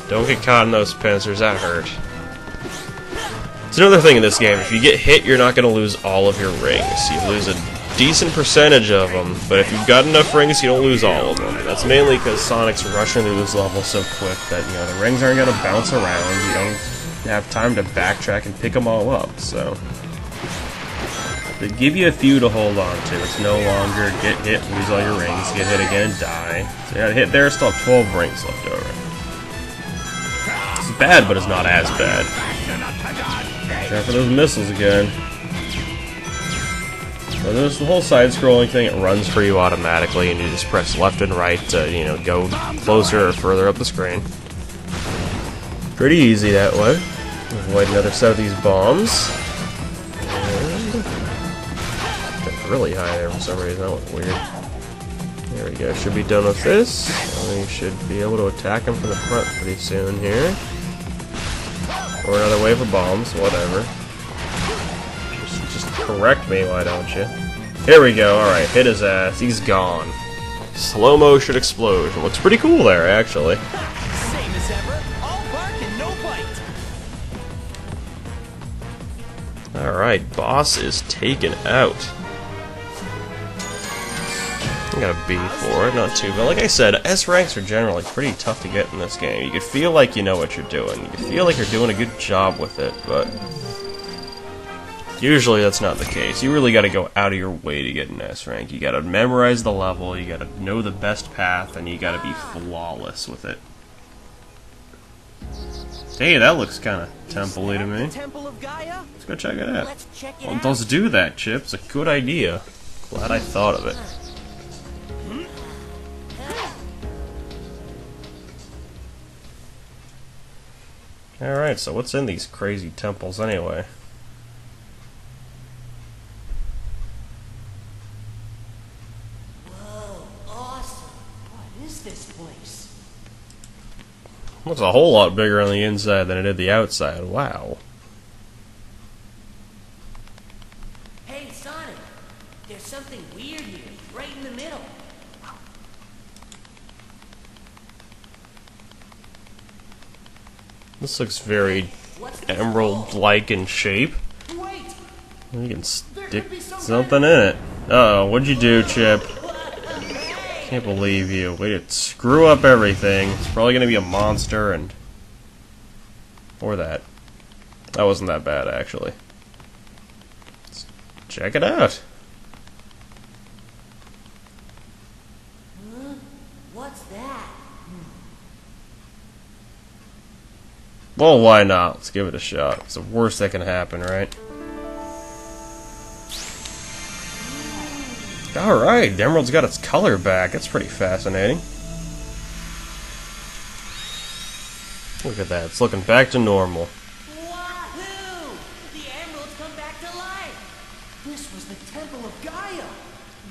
Don't get caught in those pincers. That hurt. It's another thing in this game. If you get hit, you're not going to lose all of your rings. You lose a decent percentage of them, but if you've got enough rings, you don't lose all of them. That's mainly because Sonic's rushing through this level so quick that, you know, the rings aren't going to bounce around. You don't have time to backtrack and pick them all up, so... They give you a few to hold on to. It's no longer get hit, lose all your rings, get hit again, and die. So you got hit there, still have 12 rings left over. It's bad, but it's not as bad. Watch out for those missiles again. So there's the whole side-scrolling thing. It runs for you automatically, and you just press left and right to, you know, go closer or further up the screen. Pretty easy that way. Avoid another set of these bombs. Really high there for some reason. That was weird. There we go. Should be done with this. We should be able to attack him from the front pretty soon here. Or another wave of bombs. Whatever. Just correct me, why don't you? Here we go. Alright, hit his ass. He's gone. Slow motion explosion. Looks pretty cool there, actually. Same as ever. All bark and no bite. Alright, boss is taken out. I got a B for it, not too bad. Like I said, S ranks are generally pretty tough to get in this game. You can feel like you know what you're doing. You can feel like you're doing a good job with it, but usually that's not the case. You really got to go out of your way to get an S rank. You got to memorize the level, you got to know the best path, and you got to be flawless with it. Hey, that looks kind of temple-y to me. Temple of Gaia? Let's go check it out. Let's check it Well, out. let's do that, Chip. It's a good idea. Glad I thought of it. Alright, so what's in these crazy temples anyway? Whoa, awesome. What is this place? Looks a whole lot bigger on the inside than it did the outside. Wow. Hey, Sonic. There's something weird here, right in the middle. This looks very What's this emerald-like in shape. Wait! You can stick something in it. Uh-oh, what'd you do, Chip? Can't believe you. Way to screw up everything. It's probably gonna be a monster and... Or that. That wasn't that bad, actually. Let's check it out. Well, why not? Let's give it a shot. It's the worst that can happen, right? Alright, the emerald's got its color back. That's pretty fascinating. Look at that. It's looking back to normal. Wahoo! The emeralds come back to life! This was the Temple of Gaia.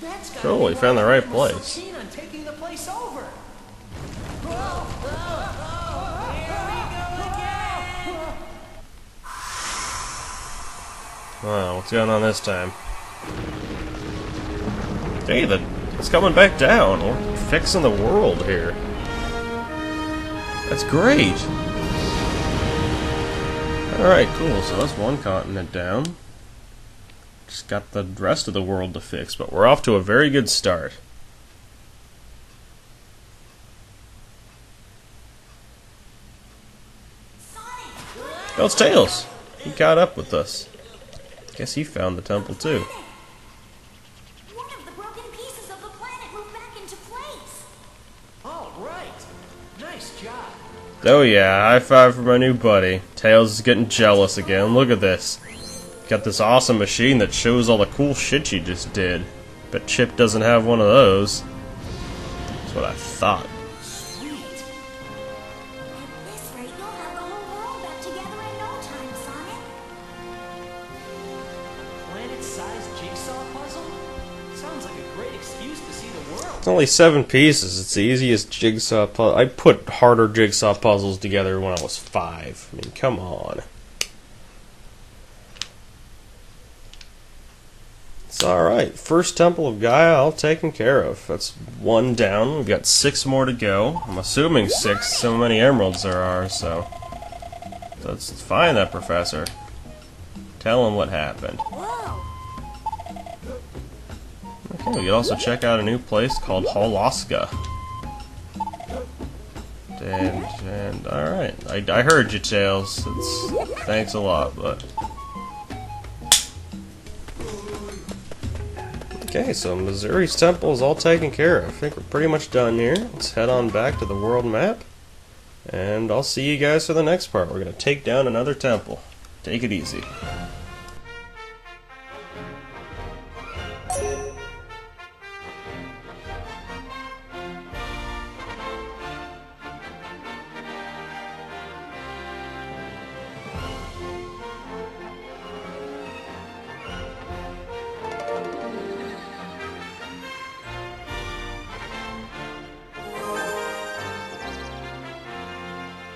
That's got Cool, we found the right place. So keen on taking the place over. Wow, what's going on this time? Hey, it's coming back down. We're fixing the world here. That's great. Alright, cool. So that's one continent down. Just got the rest of the world to fix, but we're off to a very good start. Oh, it's Tails. He caught up with us. Guess he found the temple too. One of the broken pieces of the planet moved back into place. All right. Nice job. Oh yeah, high five for my new buddy. Tails is getting jealous again. Look at this. Got this awesome machine that shows all the cool shit you just did. But Chip doesn't have one of those. That's what I thought. Sweet. At this rate, you'll have the whole world back together in no time, Sonic. Planet-sized jigsaw puzzle? Sounds like a great excuse to see the world. It's only 7 pieces. It's the easiest jigsaw puzzle. I put harder jigsaw puzzles together when I was 5. I mean, come on. It's alright. First Temple of Gaia all taken care of. That's 1 down. We've got 6 more to go. I'm assuming 6, so many emeralds there are, so... Let's find that professor. Tell him what happened. Whoa. Okay, we can also check out a new place called Holoska. And alright. I heard you, Tails. Thanks a lot, but... Okay, so Missouri's temple is all taken care of. I think we're pretty much done here. Let's head on back to the world map. And I'll see you guys for the next part. We're going to take down another temple. Take it easy.